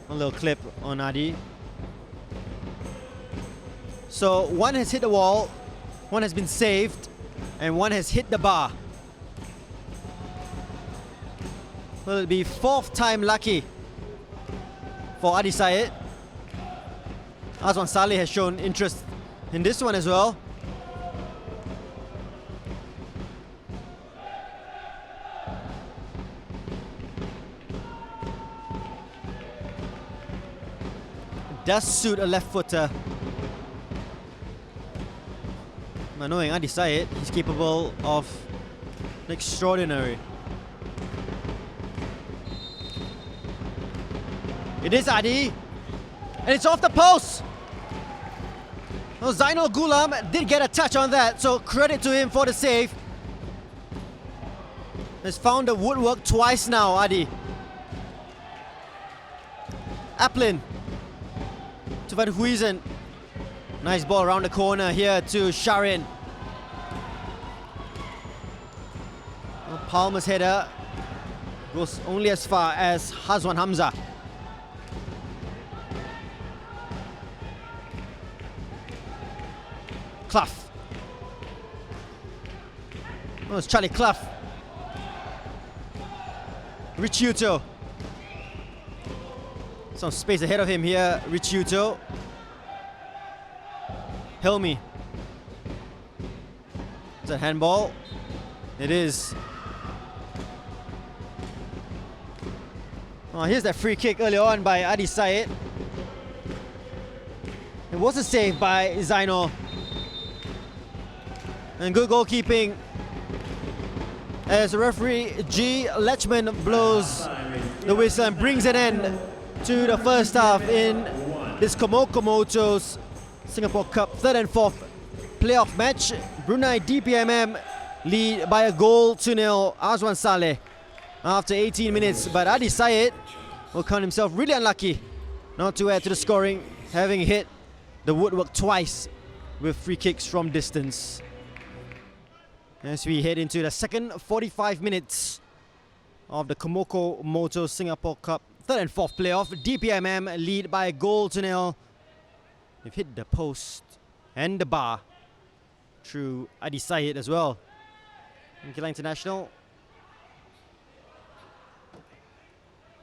A little clip on Adi. So one has hit the wall, one has been saved, and one has hit the bar. Will it be fourth time lucky for Adi Syed? Azwan Saleh has shown interest in this one as well. Does suit a left footer. Knowing Adi Syed, he's capable of extraordinary. It is Adi, and it's off the post. Well, Zainul Gulam did get a touch on that, so credit to him for the save. Has found the woodwork twice now, Adi. Aplin to Van Huysen. Nice ball around the corner here to Sharin. Well, Palmer's header goes only as far as Hazwan Hamza. Clough. Oh, it's Charlie Clough. Ricciuto. Some space ahead of him here, Ricciuto. Helmi. Is that handball? It is. Oh, here's that free kick early on by Adi Syed. It was a save by Zainul. And good goalkeeping as referee G. Lechman blows the whistle and brings an end to the first half in this Komoko Moto's Singapore Cup 3rd and 4th playoff match. Brunei DPMM lead by a goal to nil. Azwan Saleh after 18 minutes, but Adi Syed will count himself really unlucky not to add to the scoring, having hit the woodwork twice with free kicks from distance. As we head into the second 45 minutes of the Komoko Moto Singapore Cup 3rd and 4th playoff, DPMM lead by a goal to nil. They've hit the post and the bar through Adi Syed as well. Geylang International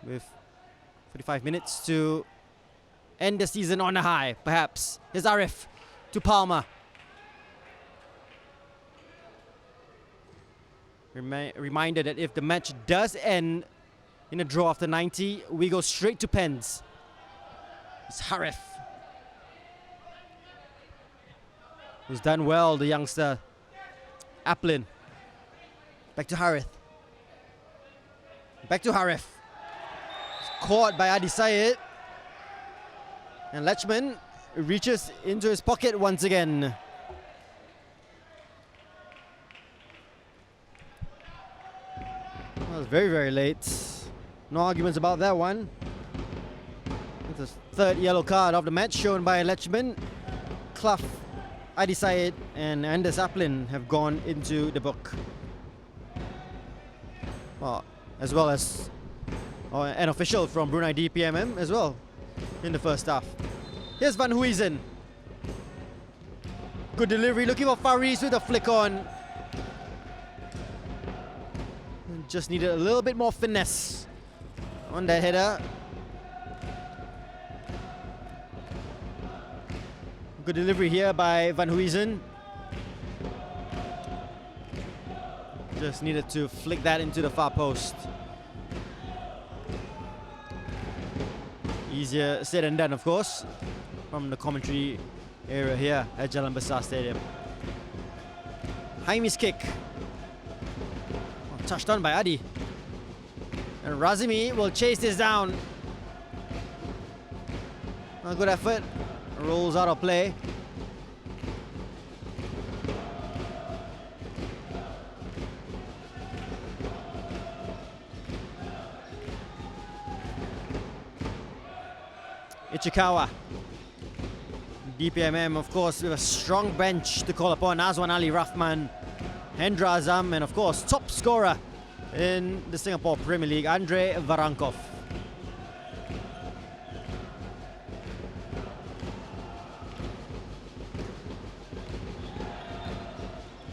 with 45 minutes to end the season on a high, perhaps. Here's Arif to Palmer. Reminder that if the match does end in a draw after 90, we go straight to pens. It's Harith, who's done well, the youngster. Aplin. Back to Harith. Back to Harith. Caught by Adi Syed. And Lechman reaches into his pocket once again. That was very, very late. No arguments about that one. It's the third yellow card of the match shown by Lechman. Clough, Adi Syed and Anders Aplin have gone into the book. Well, as well as an official from Brunei DPMM as well in the first half. Here's Van Huysen. Good delivery, looking for Faris with a flick on. Just needed a little bit more finesse on that header. Good delivery here by Van Huysen. Just needed to flick that into the far post. Easier said than done, of course, from the commentary area here at Jalan Besar Stadium. Jaimi's kick. Oh, touched on by Adi. And Razimi will chase this down. A good effort. Rolls out of play. Ichikawa. DPMM, of course, with a strong bench to call upon. Azwan Ali Rahman, Hendra Azam, and of course, top scorer in the Singapore Premier League, Andre Varankov.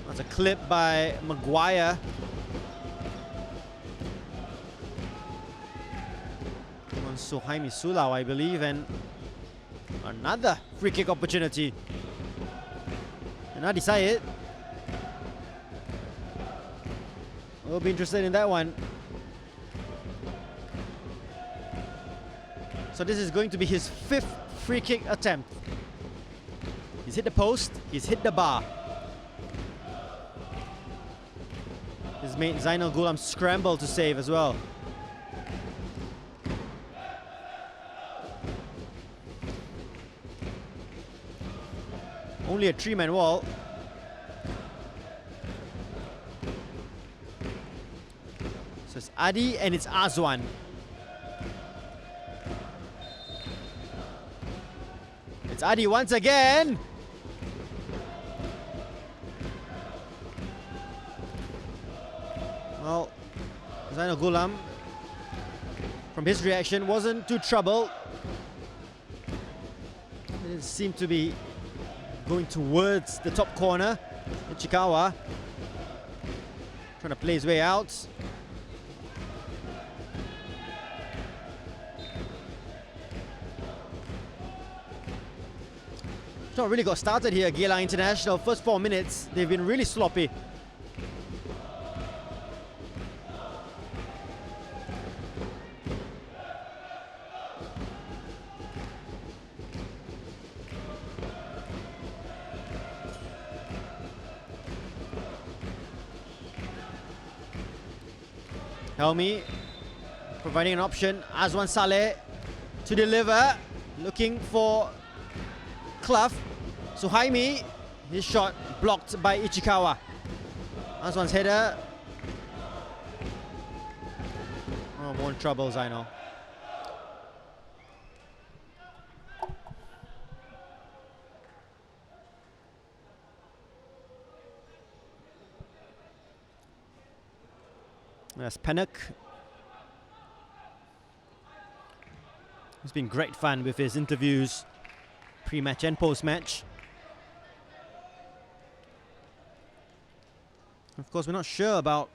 That's a clip by Maguire. On Suhaimi Sulau, I believe, and another free kick opportunity. And Adi Syed will be interested in that one. So this is going to be his 5th free kick attempt. He's hit the post, he's hit the bar. His mate Zainal Ghulam scrambled to save as well. Only a 3-man wall. So it's Adi and it's Azwan. It's Adi once again. Well, Zainal Ghulam, from his reaction, wasn't too troubled. It seemed to be going towards the top corner. Ichikawa trying to play his way out. It's not really got started here, Geylang International. First 4 minutes, they've been really sloppy. Helmi providing an option. Azwan Saleh to deliver. Looking for Clough. Suhaimi, his shot blocked by Ichikawa. Azwan's header. Oh, more troubles, I know. That's Pennock. It's been great fun with his interviews, pre-match and post-match. Of course, we're not sure about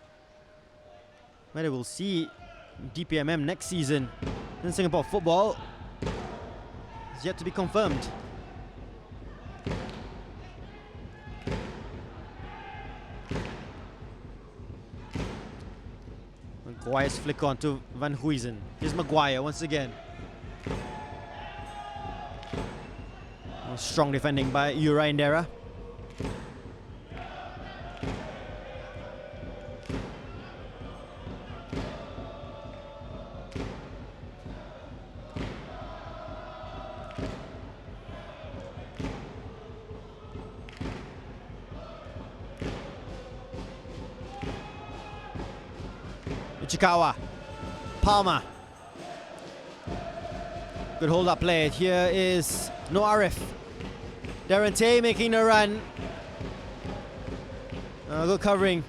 whether we'll see DPMM next season in Singapore football. It's yet to be confirmed. Maguire's flick on to Van Huysen. Here's Maguire once again. Oh, strong defending by Uri Indera. Ichikawa, Palmer. Good hold-up play. Here is No Arif. Darren Tay making the run. Good covering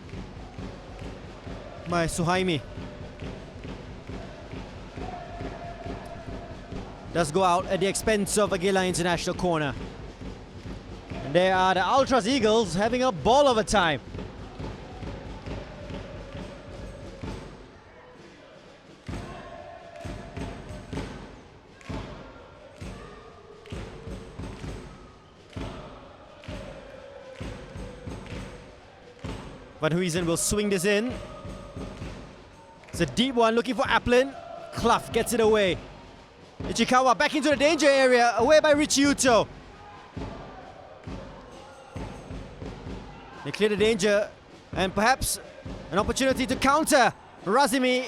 by Suhaimi. Does go out at the expense of a Geylang International corner. And there are the Ultras Eagles having a ball of a time. Van Huysen will swing this in. It's a deep one looking for Applin. Clough gets it away. Ichikawa back into the danger area, away by Richiuto. They clear the danger and perhaps an opportunity to counter. Razimi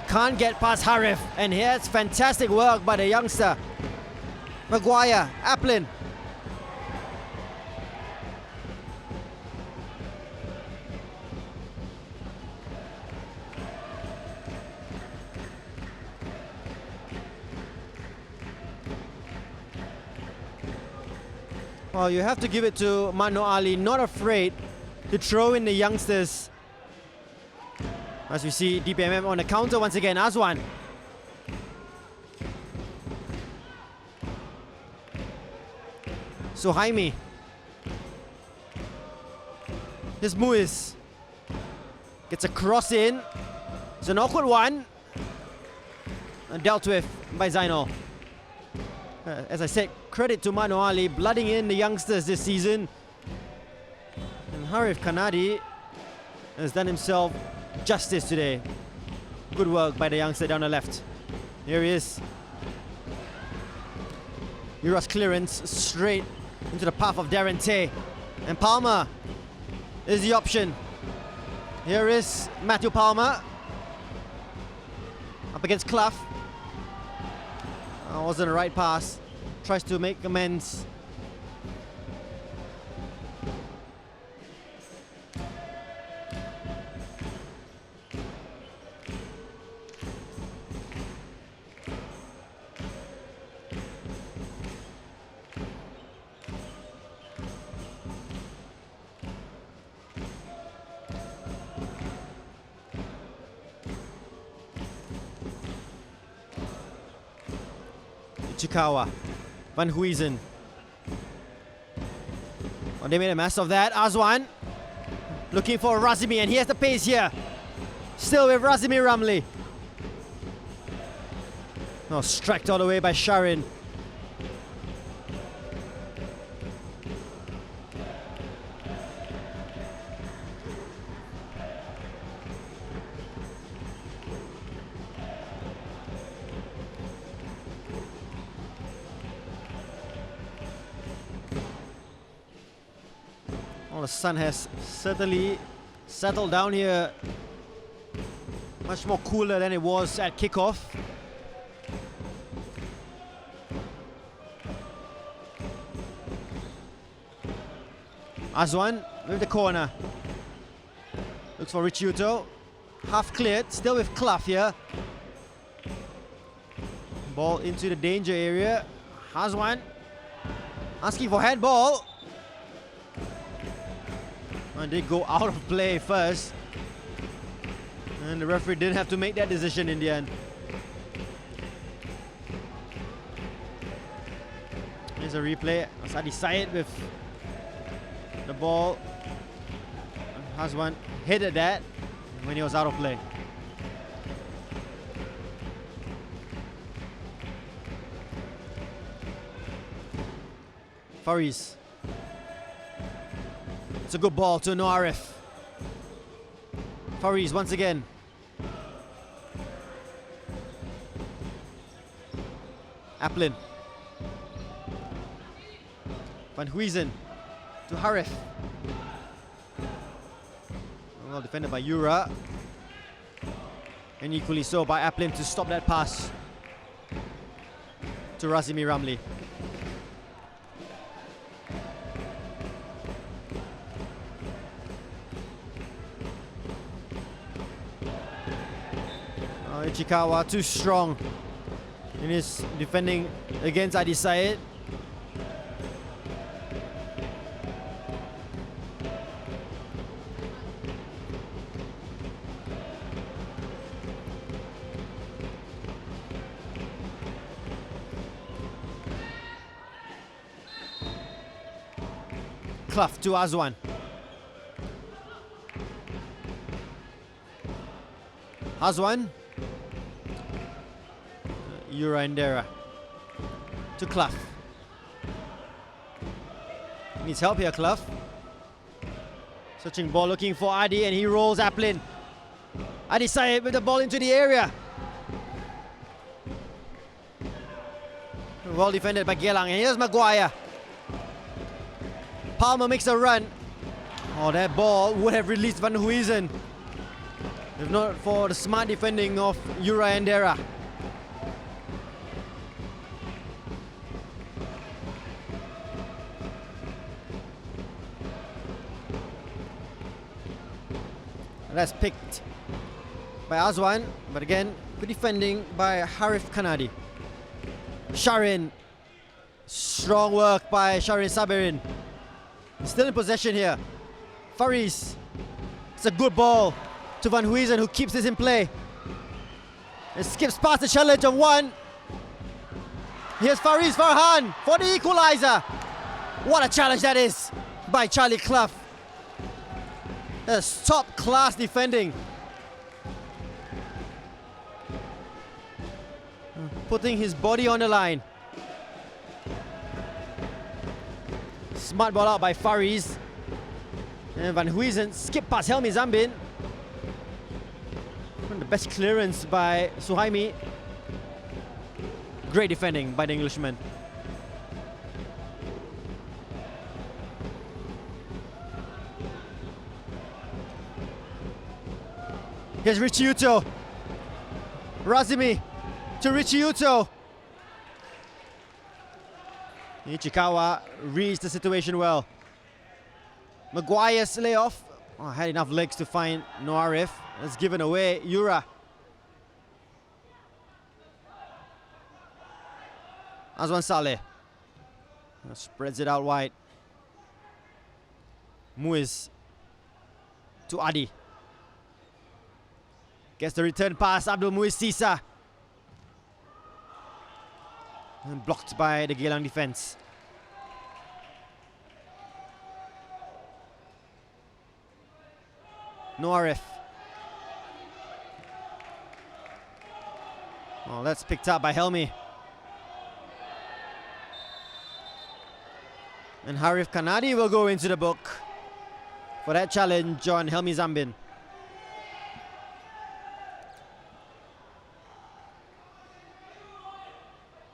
can't get past Harif, and here's fantastic work by the youngster. Maguire, Applin. Well, you have to give it to Mano Ali, not afraid to throw in the youngsters. As we see DPMM on the counter once again, Azwan. So Jaime. Here's Muiz. Gets a cross in. It's an awkward one. And dealt with by Zainal. As I said, credit to Mano Ali, blooding in the youngsters this season. And Harif Kanadi has done himself justice today. Good work by the youngster down the left. Here he is. Ura's clearance straight into the path of Darren Tay. And Palmer is the option. Here is Matthew Palmer. Up against Clough. Wasn't the right pass. Tries to make amends. Ichikawa, Van Huysen. Well, they made a mess of that. Azwan looking for Razimi, and he has the pace here. Still with Razimi Ramli. Oh, stracked all the way by Sharin. Well, the sun has certainly settled down here. Much more cooler than it was at kickoff. Azwan with the corner. Looks for Richiuto. Half cleared, still with Clough here. Ball into the danger area. Azwan asking for handball. And they go out of play first. And the referee didn't have to make that decision in the end. Here's a replay. Asadi Syed with the ball. Hazwan headed that when he was out of play. Faris. It's a good ball to Noarif. Faris once again. Applin. Van Huysen to Harif. Well defended by Ura. And equally so by Applin to stop that pass to Razimi Ramli. Ichikawa too strong in his defending against Adi Syed. Clough to Azwan. Azwan. Ura Indera to Clough. Needs help here, Clough. Searching ball, looking for Adi, and he rolls Aplin. Adi Syed with the ball into the area. Well defended by Geylang, and here's Maguire. Palmer makes a run. Oh, that ball would have released Van Huysen if not for the smart defending of Yura Andera. That's picked by Azwan, but again, good defending by Harif Kanadi. Sharin, strong work by Sharin Sabirin. Still in possession here. Faris, it's a good ball to Van Huysen, who keeps this in play. It skips past the challenge of one. Here's Faris Farhan for the equalizer. What a challenge that is by Charlie Clough. That's top class defending. Putting his body on the line. Smart ball out by Faris. And Van Huysen skip past Helmi Zambin. One of the best clearance by Suhaimi. Great defending by the Englishman. Here's Richie Uto. Razimi to Richie Uto. Ichikawa reads the situation well. Maguire's layoff. Oh, had enough legs to find Noarif. That's given away. Yura. Azwan Saleh. Spreads it out wide. Muiz to Adi. Gets the return pass, Abdul Muiz Sisa. And blocked by the Geylang defense. Noarif. Oh, that's picked up by Helmi. And Harif Kanadi will go into the book for that challenge on Helmi Zambin.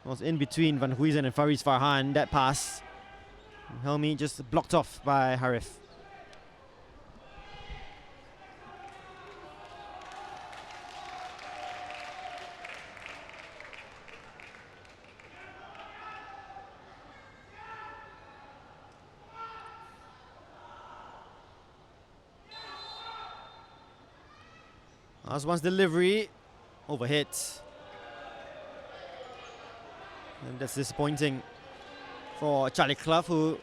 Was in between Van Huysen and Faris Farhan, that pass. Helmi just blocked off by Harif. Azwan's delivery overhit. And that's disappointing for Charlie Clough, who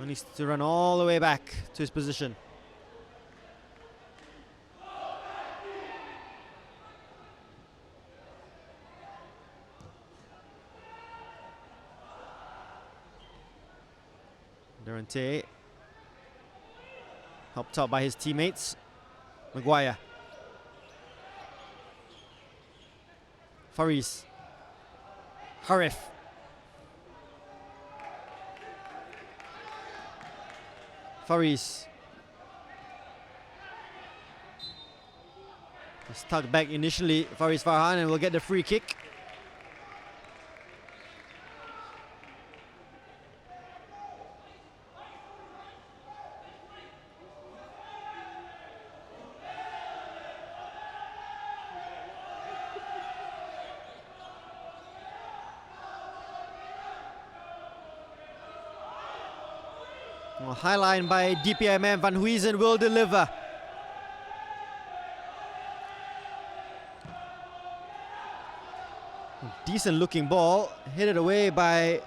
needs to run all the way back to his position. Durante, helped out by his teammates. Maguire. Faris. Harif. Faris. He's tugged back initially, Faris Farhan, and will get the free kick. High line by DPMM. Van Huysen will deliver. Decent looking ball, headed away by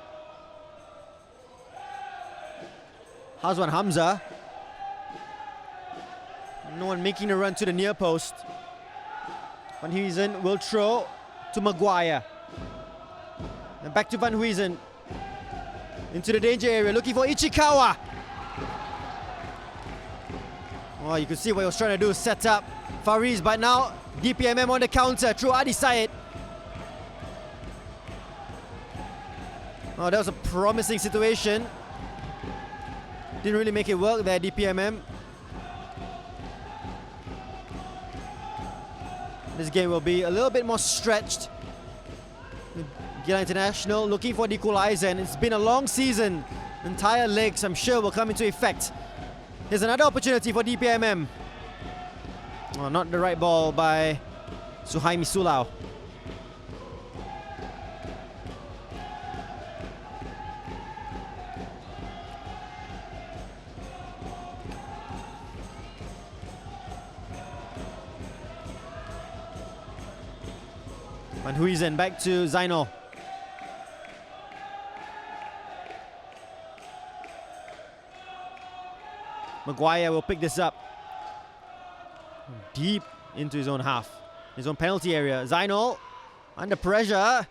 Hazwan Hamza. No one making a run to the near post. Van Huysen will throw to Maguire. And back to Van Huysen. Into the danger area, looking for Ichikawa. Oh, you can see what he was trying to do, set up Faris, but now DPMM on the counter through Adi Syed. Oh, that was a promising situation. Didn't really make it work there, DPMM. This game will be a little bit more stretched. Geylang International looking for the equalizer, and it's been a long season. Entire legs, I'm sure, will come into effect. Here's another opportunity for DPMM. Oh, not the right ball by Suhaimi Sulau. Van Huizen back to Zainal. Maguire will pick this up. Deep into his own half. His own penalty area. Zainal under pressure.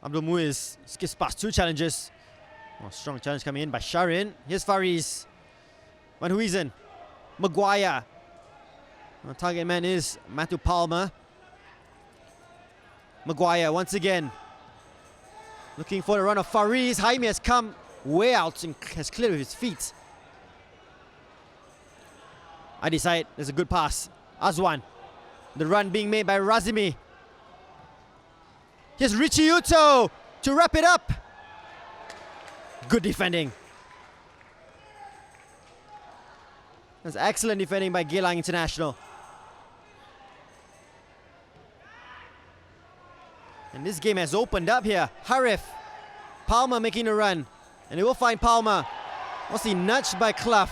Abdul Muiz skips past two challenges. Oh, strong challenge coming in by Sharin. Here's Faris. Van Huizen. Maguire. The target man is Matthew Palmer. Maguire once again. Looking for the run of Faris. Jaime has come way out and has cleared with his feet. I decide there's a good pass. Azwan. The run being made by Razimi. Here's Richie Uto to wrap it up. Good defending. That's excellent defending by Geylang International. And this game has opened up here. Harif. Palmer making a run. And they will find Palmer. Mostly nudged by Clough.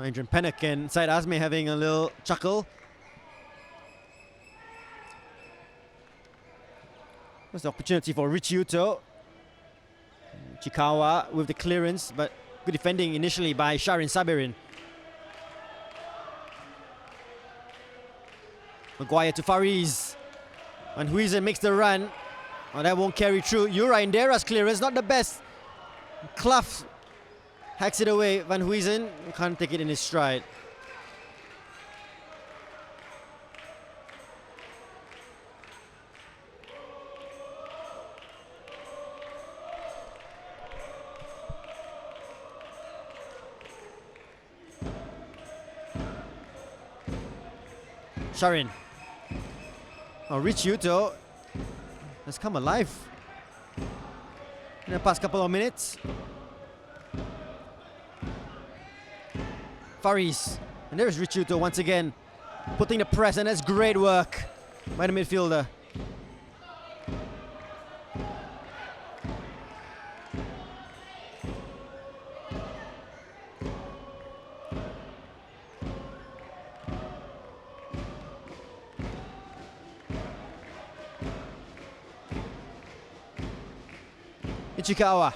Adrian Pennock and Syed Azmi having a little chuckle. There's the opportunity for Richie Uto. Chikawa with the clearance, but good defending initially by Sharin Sabirin. Maguire to Faris. Van Huizen makes the run. Oh, that won't carry through. Yura Indera's clearance, not the best. Clough hacks it away. Van Huizen can't take it in his stride. Sharin. Oh, Rich Yuto has come alive in the past couple of minutes. Faris. And there's Rich Yuto once again putting the press, and that's great work by the midfielder. Ichikawa.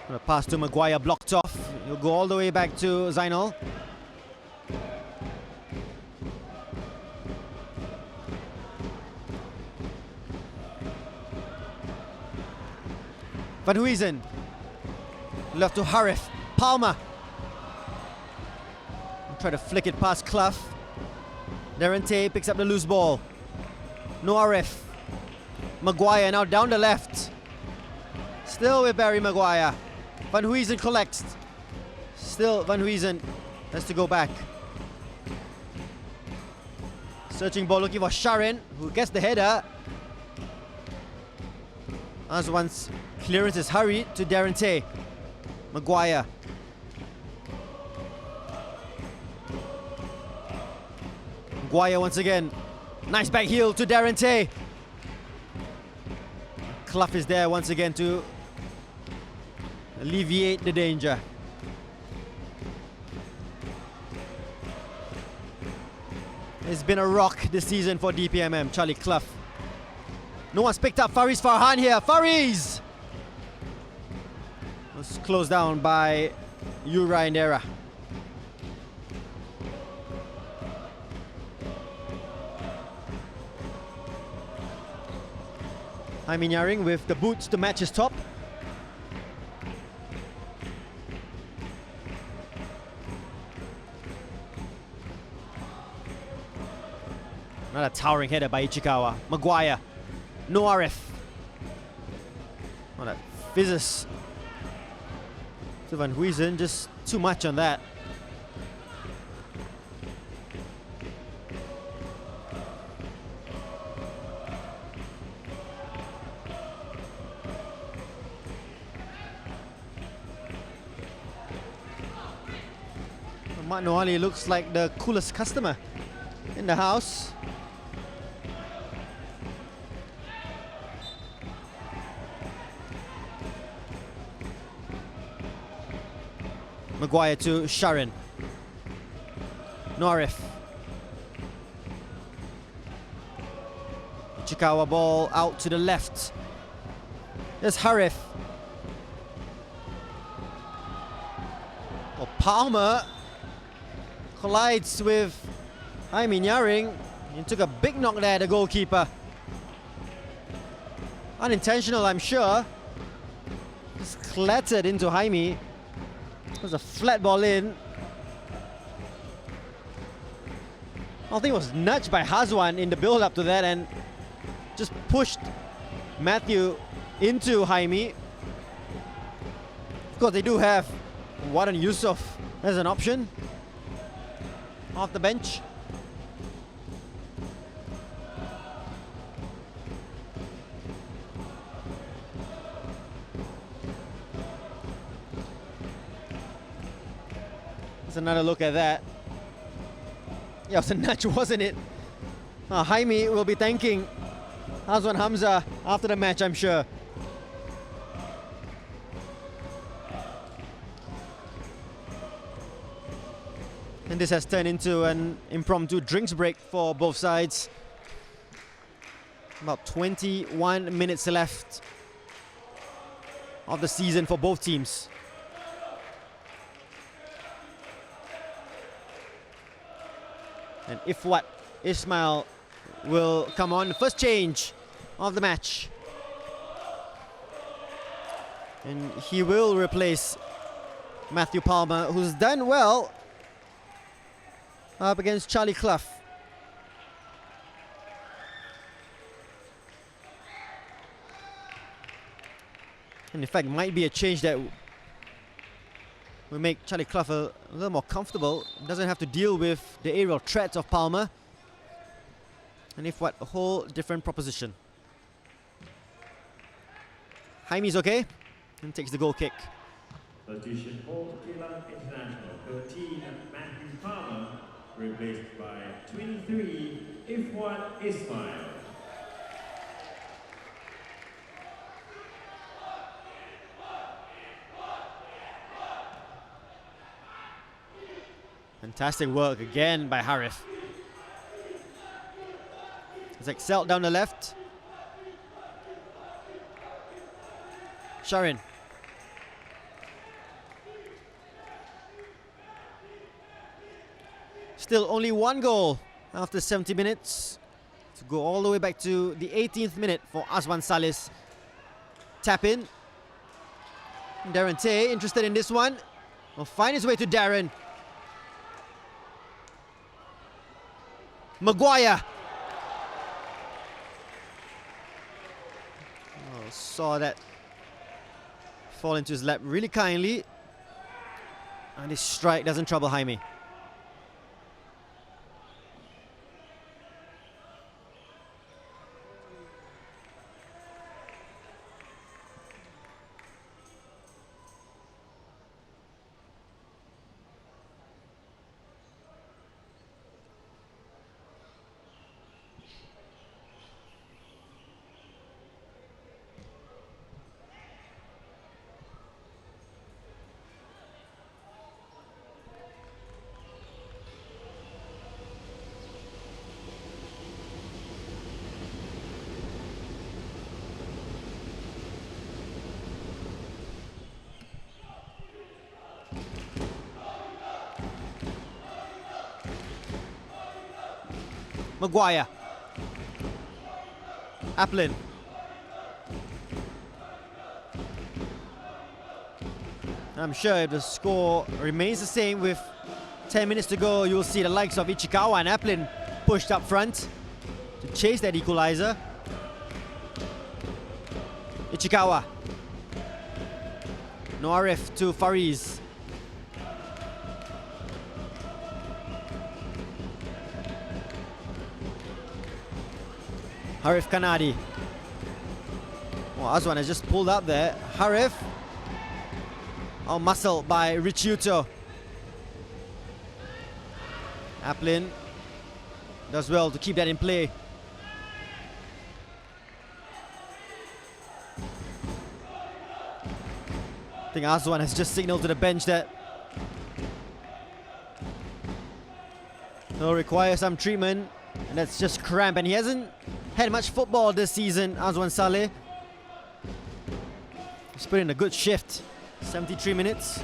The pass to Maguire blocked off. He'll go all the way back to Zainal. Van Huizen. Left to Harif. Palmer. Try to flick it past Clough. Darren Tay picks up the loose ball. No Arif. Maguire now down the left. Still with Barry Maguire. Van Huizen collects. Still Van Huizen has to go back. Searching ball looking for Sharin, who gets the header. As once clearance is hurried to Darren Tay. Maguire. Maguire once again. Nice back heel to Darren Tay. Clough is there once again to alleviate the danger. It's been a rock this season for DPMM, Charlie Clough. No one's picked up Faris Farhan here. Faris! Was closed down by Yura Indera. Jaime Nyaring with the boots to match his top. Another towering header by Ichikawa. Maguire. No RF. Oh, that fizzes. So Van Huysen, just too much on that. Mat Noali looks like the coolest customer in the house. Maguire to Sharon. Norif. Chikawa ball out to the left. There's Harif. Oh, Palmer collides with Jaime Nyaring. He took a big knock there, the goalkeeper. Unintentional, I'm sure. Just clattered into Jaime. It was a flat ball in. I think it was nudged by Hazwan in the build-up to that and just pushed Matthew into Jaime. Of course, they do have Wadan Yusof as an option off the bench. Let's another look at that. Yeah, it was a nudge, wasn't it? Jaime will be thanking Hazwan Hamza after the match, I'm sure. And this has turned into an impromptu drinks break for both sides. About 21 minutes left of the season for both teams. And Ifwat Ismail will come on. First change of the match. And he will replace Matthew Palmer, who's done well up against Charlie Clough. And in fact, might be a change that will make Charlie Clough a little more comfortable. Doesn't have to deal with the aerial threats of Palmer. And if what, a whole different proposition. Jaime's okay and takes the goal kick. Substitution for Geylang International, 13 Matthew Palmer, replaced by 23 Ifwat Ismail. Fantastic work again by Harif. It's excelled down the left. Sharin. Still only one goal after 70 minutes to go all the way back to the 18th minute for Azwan Salis. Tap in. Darren Tay interested in this one. Will find his way to Darren. Maguire. Oh, saw that fall into his lap really kindly. And his strike doesn't trouble Jaime. Maguire. Applin. I'm sure if the score remains the same with 10 minutes to go, you'll see the likes of Ichikawa and Applin pushed up front to chase that equalizer. Ichikawa. Noarif to Fariz. Harif Kanadi. Oh, Azwan has just pulled up there. Harif. Oh, muscle by Richiuto. Applin does well to keep that in play. I think Azwan has just signaled to the bench that he'll require some treatment, and that's just cramp, and he hasn't had much football this season, Azwan Saleh. He's put in a good shift, 73 minutes.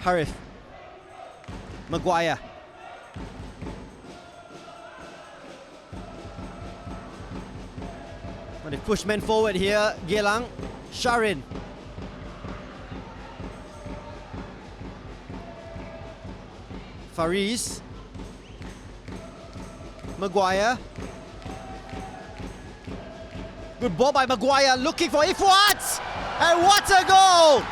Harif. Maguire. Well, they push men forward here. Geylang. Sharin. Fariz. Maguire. Good ball by Maguire, looking for Ifwat! And what a goal!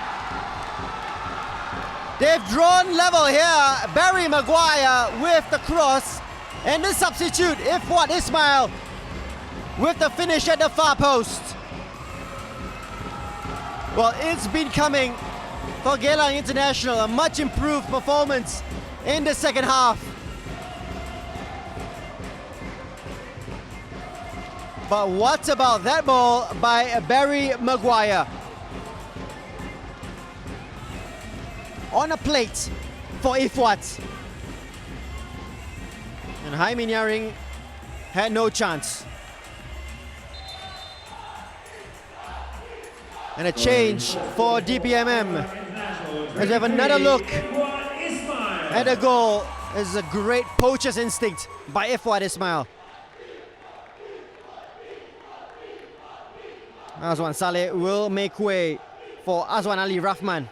They've drawn level here. Barry Maguire with the cross. And the substitute, Ifwat Ismail, with the finish at the far post. Well, it's been coming for Geylang International. A much improved performance in the second half. But what about that ball by Barry Maguire? On a plate for Ifwat. And Jaime Nyaring had no chance. And a change for DPMM. As we have another look at the goal. This is a great poacher's instinct by Ifwat Ismail. Azwan Saleh will make way for Azwan Ali Rahman.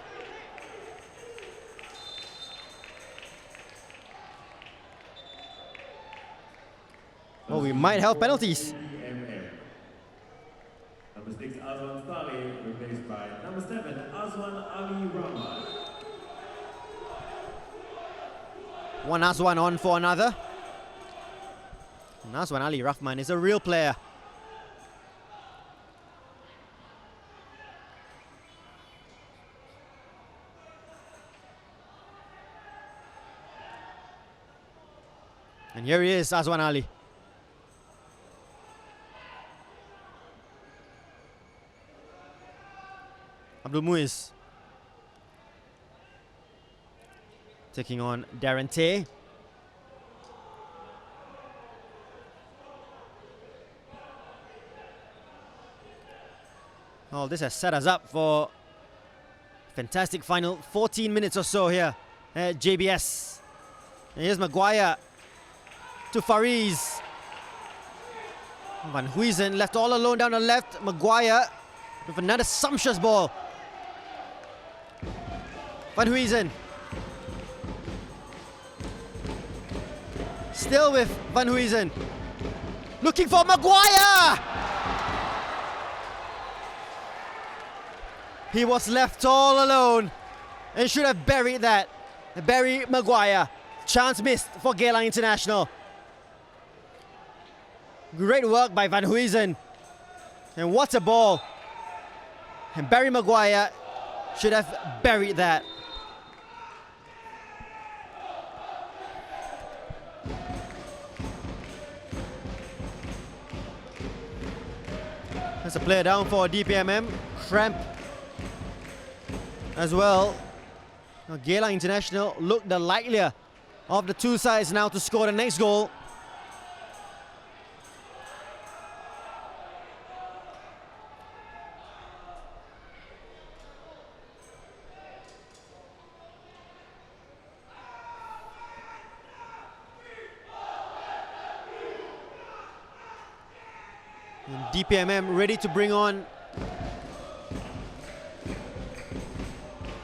Oh, we might have penalties. Number 6, Azwan Saleh, replaced by number 7, Azwan Ali Rahman. One Azwan on for another. And Azwan Ali Rahman is a real player. And here he is, Azwan Ali. Abdul Muiz taking on Darren Tay. Oh, this has set us up for fantastic final 14 minutes or so here at JBS. And here's Maguire to Fariz. Van Huysen left all alone down the left. Maguire with another sumptuous ball. Van Huysen. Still with Van Huysen. Looking for Maguire! He was left all alone and should have buried that. Barry Maguire Chance missed for Geylang International. Great work by Van Huysen. And what a ball. And Barry Maguire should have buried that. There's a player down for DPMM. Cramp as well. Now Geylang International look the likelier of the two sides now to score the next goal. And DPMM ready to bring on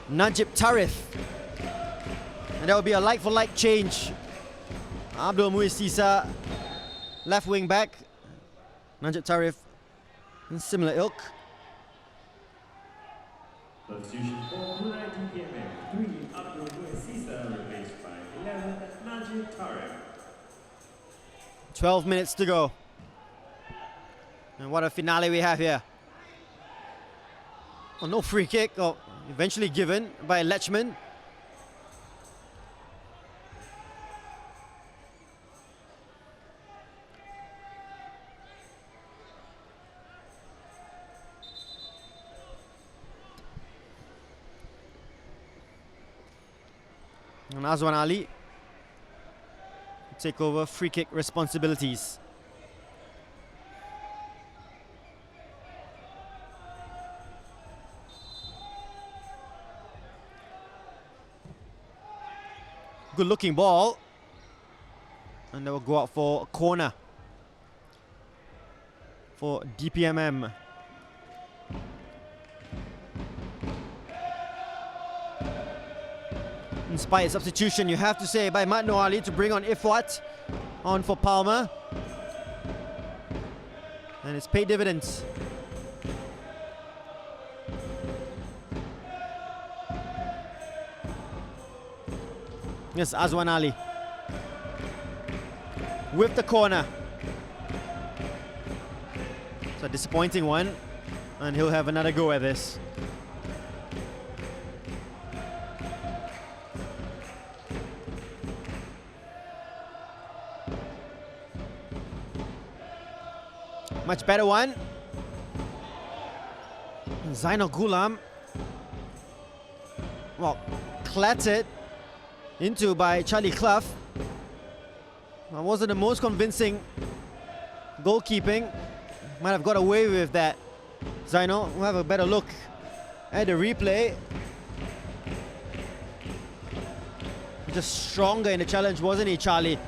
Najib Tarif. And that will be a like-for-like change. Abdul Muiz Sisa, left wing back. Najib Tarif, in similar ilk. Substitution for Brunei DPMM, 3 Abdul Muiz Sisa replaced by 11 Najib Tarek. 12 minutes to go. And what a finale we have here. Oh, no free kick, eventually given by Lechman. And Azwan Ali take over free kick responsibilities. Good looking ball. And they will go out for a corner for DPMM. Inspired substitution, you have to say, by Matno Ali to bring on Ifwat on for Palmer. And it's paid dividends. Yes, Azwan Ali with the corner. It's a disappointing one, and he'll have another go at this. Much better one. Zainal Ghulam, well, clattered into by Charlie Clough. That wasn't the most convincing goalkeeping. Might have got away with that. Zainal, we'll have a better look at the replay. Just stronger in the challenge, wasn't he, Charlie?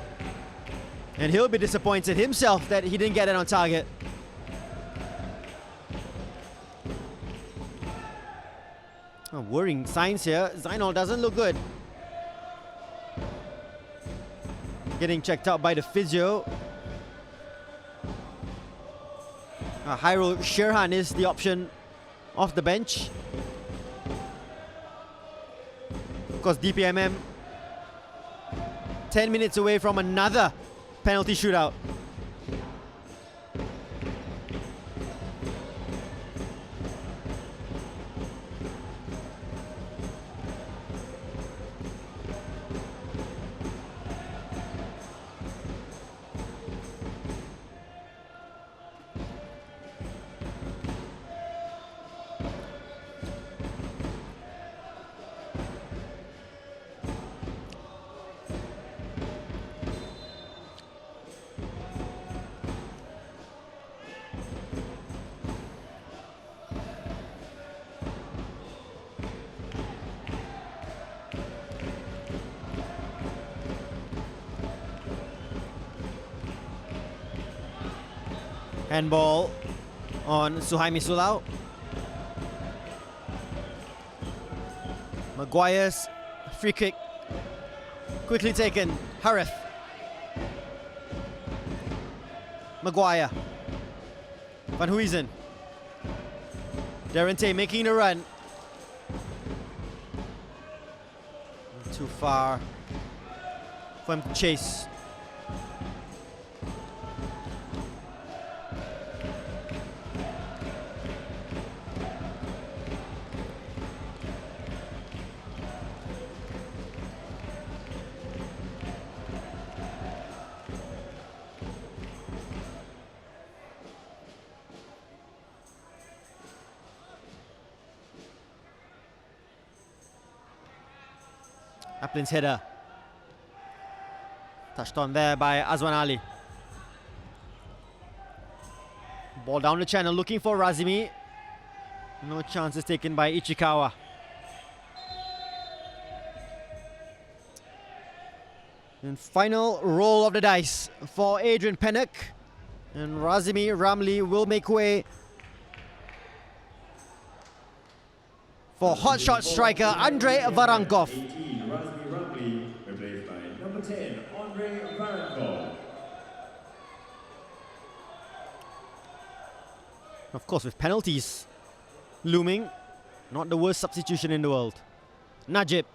And he'll be disappointed himself that he didn't get it on target. Worrying signs here. Zainal doesn't look good. Getting checked out by the physio. Hyrule Sherhan is the option off the bench. Of course, DPMM 10 minutes away from another penalty shootout. Handball on Suhaimi Sulau. Maguire's free kick quickly taken. Harif. Maguire. Van Huysen. Darren Tay making the run. Too far. for him to chase. Aplin's header. Touched on there by Azwan Ali. Ball down the channel looking for Razimi. No chances taken by Ichikawa. And final roll of the dice for Adrian Pennock. And Razimi Ramli will make way for hotshot striker Andrei Varankov. 18, Razmi Ramli, replaced by number 10, Andrei Varankov. Of course, with penalties looming, not the worst substitution in the world. Najib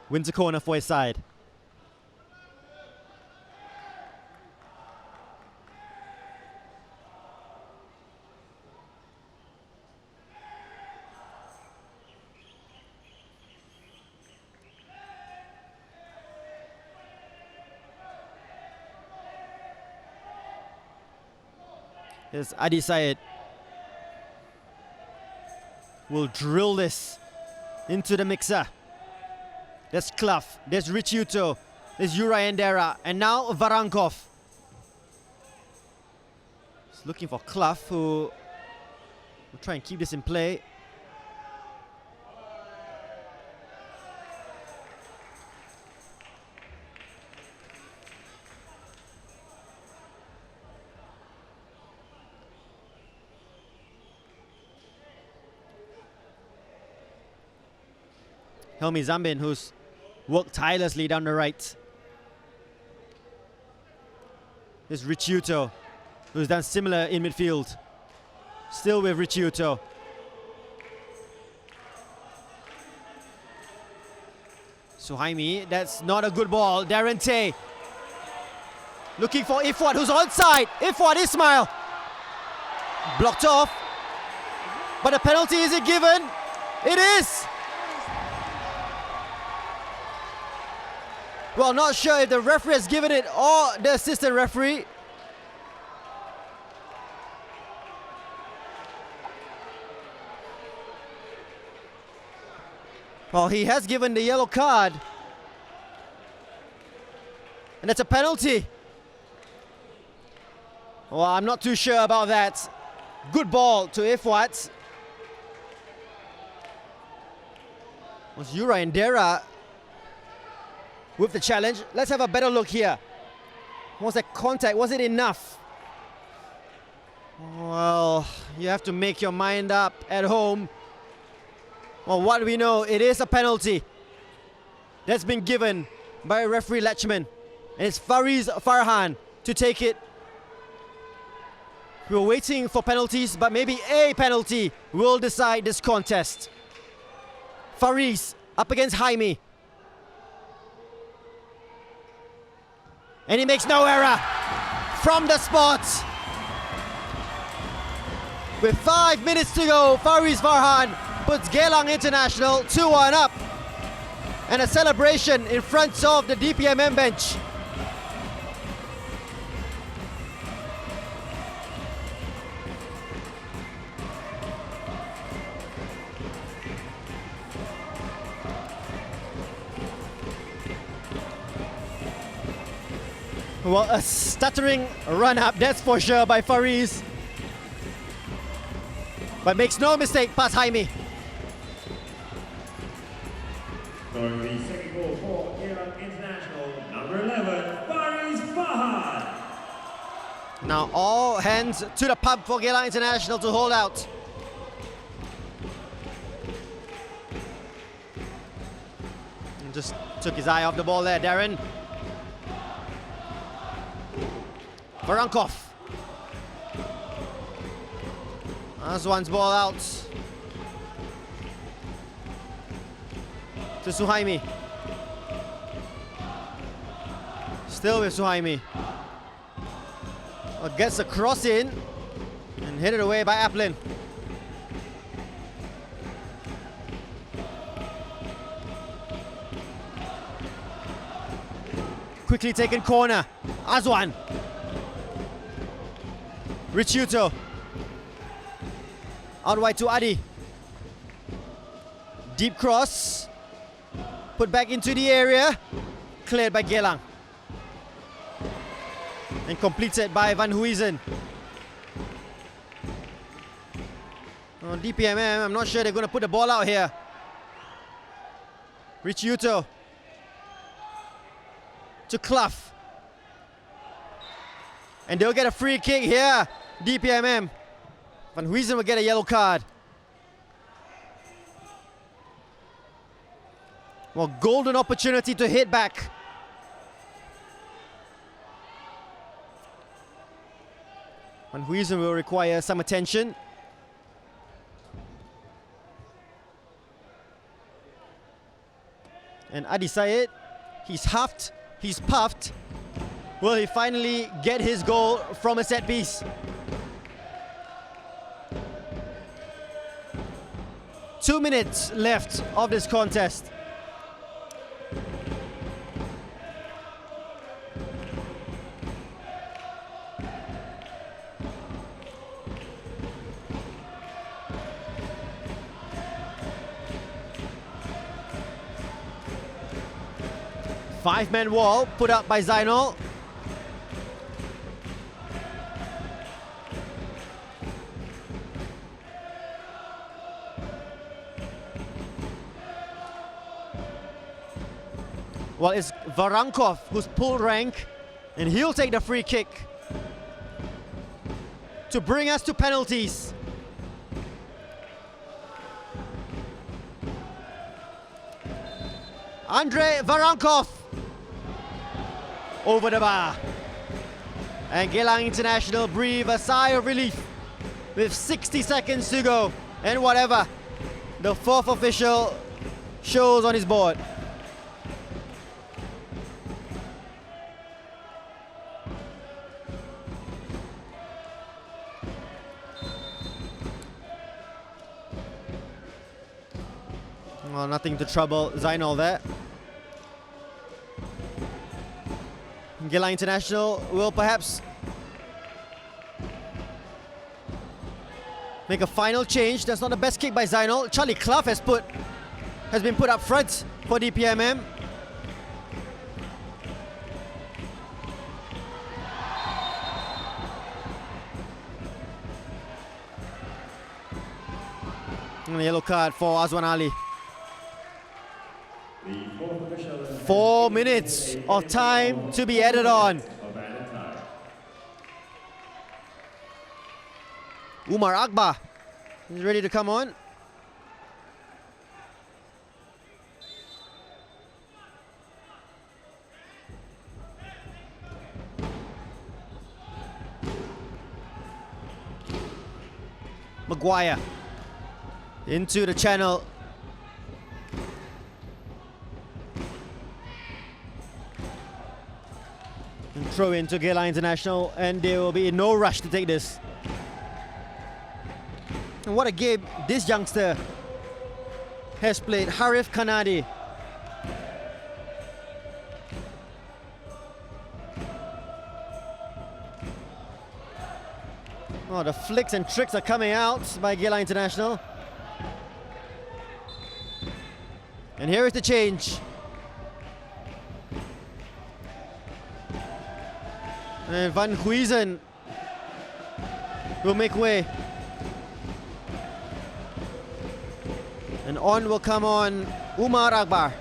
wins a corner for his side. Here's Adi Syed. Will drill this into the mixer. There's Clough, there's Richiuto, there's Uri Endera, and now Varankov. He's looking for Clough, who will try and keep this in play. Helmi Zambin, who's worked tirelessly down the right. There's Richiuto, who's done similar in midfield. Still with Richiuto. Suhaimi, that's not a good ball. Darren Tay looking for Ifwat, who's onside. Ifwat Ismail blocked off, but a penalty isn't given. It is. Well, not sure if the referee has given it or the assistant referee. Well, he has given the yellow card. And it's a penalty. Well, I'm not too sure about that. Good ball to Ifwat. Was Uri Endera with the challenge. Let's have a better look here. Was that contact? Was it enough? Well, you have to make your mind up at home. Well, what we know, it is a penalty that's been given by referee Lechman. And it's Fariz Farhan to take it. We were waiting for penalties, but maybe a penalty will decide this contest. Fariz up against Jaime. And he makes no error from the spot. With 5 minutes to go, Fariz Farhan puts Geylang International 2-1 up. And a celebration in front of the DPMM bench. Well, a stuttering run-up, that's for sure, by Fariz. But makes no mistake, past Jaime. Scoring the second goal for Geylang International, number 11, Fariz Farhan. Now all hands to the pump for Geylang International to hold out. And just took his eye off the ball there, Darren. Varankov. Azwan's ball out to Suhaimi. Still with Suhaimi. Gets the cross in and headed away by Aplin. Quickly taken corner. Azwan. Richuto. Out wide to Adi. Deep cross. Put back into the area. Cleared by Geylang. And completed by Van Huysen. Oh, DPMM, I'm not sure they're going to put the ball out here. Richuto. To Clough. And they'll get a free kick here. DPMM. Van Huysen will get a yellow card. Well, golden opportunity to hit back. Van Huysen will require some attention. And Adi Syed, he's huffed, he's puffed. Will he finally get his goal from a set piece? Two minutes left of this contest. Five-man wall put up by Zainal. Well, it's Varankov who's pulled rank, and he'll take the free kick to bring us to penalties. Andrei Varankov over the bar. And Geylang International breathe a sigh of relief with 60 seconds to go. And whatever the fourth official shows on his board. Well, nothing to trouble Zainal there. Geylang International will perhaps make a final change. That's not the best kick by Zainal. Charlie Clough has been put up front for DPMM. And a yellow card for Azwan Ali. 4 minutes of time to be added on. Umar Akbar is ready to come on. Maguire into the channel. And throw into Geylang International, and there will be no rush to take this. And what a game this youngster has played, Harif Kanadi. Oh, the flicks and tricks are coming out by Geylang International. And here is the change. And Van Huysen will make way. And on will come on Umar Akbar.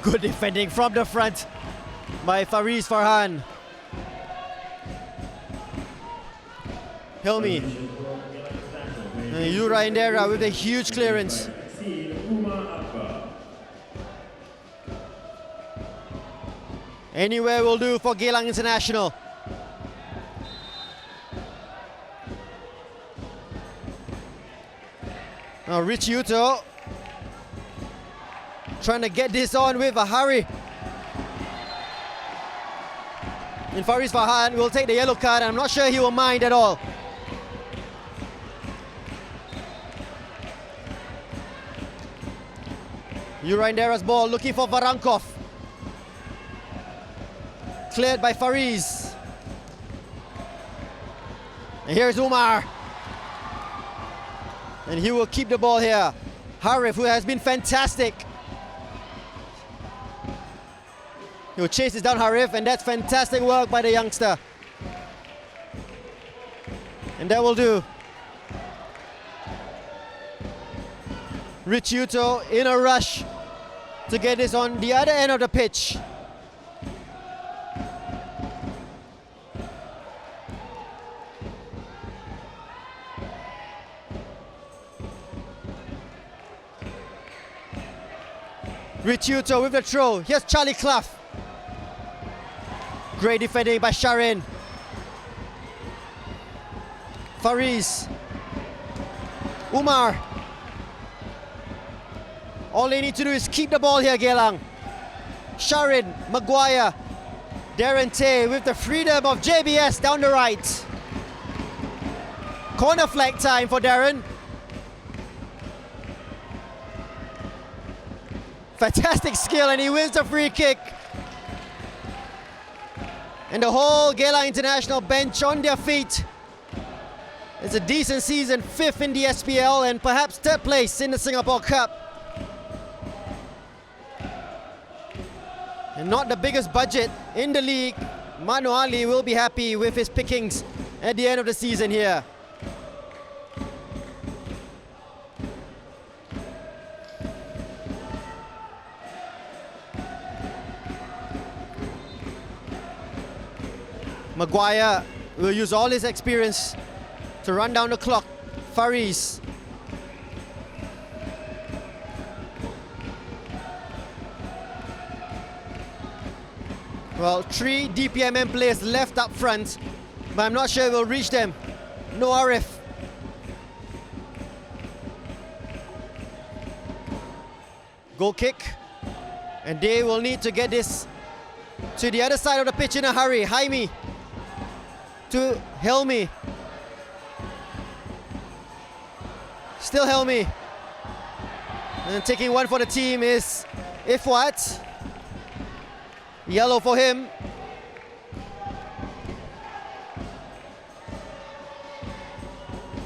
Good defending from the front by Fariz Farhan. Hilmi. Yura Indera with a huge clearance. Anywhere will do for Geylang International. Now Rich Yuto trying to get this on with a hurry. And Faris Farhan will take the yellow card, and I'm not sure he will mind at all. Uraindera's ball looking for Varankov. Cleared by Fariz. And here's Umar. And he will keep the ball here. Harif, who has been fantastic. He will chase this down Harif, and that's fantastic work by the youngster. And that will do. Rich Yuto in a rush to get this on the other end of the pitch. Rich Yuto with the throw. Here's Charlie Clough. Great defending by Sharin. Fariz. Umar. All they need to do is keep the ball here, Geylang. Sharin, Maguire, Darren Tay with the freedom of JBS down the right. Corner flag time for Darren. Fantastic skill, and he wins the free kick. And the whole Geylang International bench on their feet. It's a decent season, 5th in the SPL and perhaps 3rd place in the Singapore Cup. And not the biggest budget in the league. Manu Ali will be happy with his pickings at the end of the season here. Maguire will use all his experience to run down the clock. Fariz. Well, 3 DPMM players left up front, but I'm not sure we'll reach them. No Arif. Goal kick. And they will need to get this to the other side of the pitch in a hurry. Jaime to Helmi. Still Helmi. And taking one for the team is Ifwat. Yellow for him.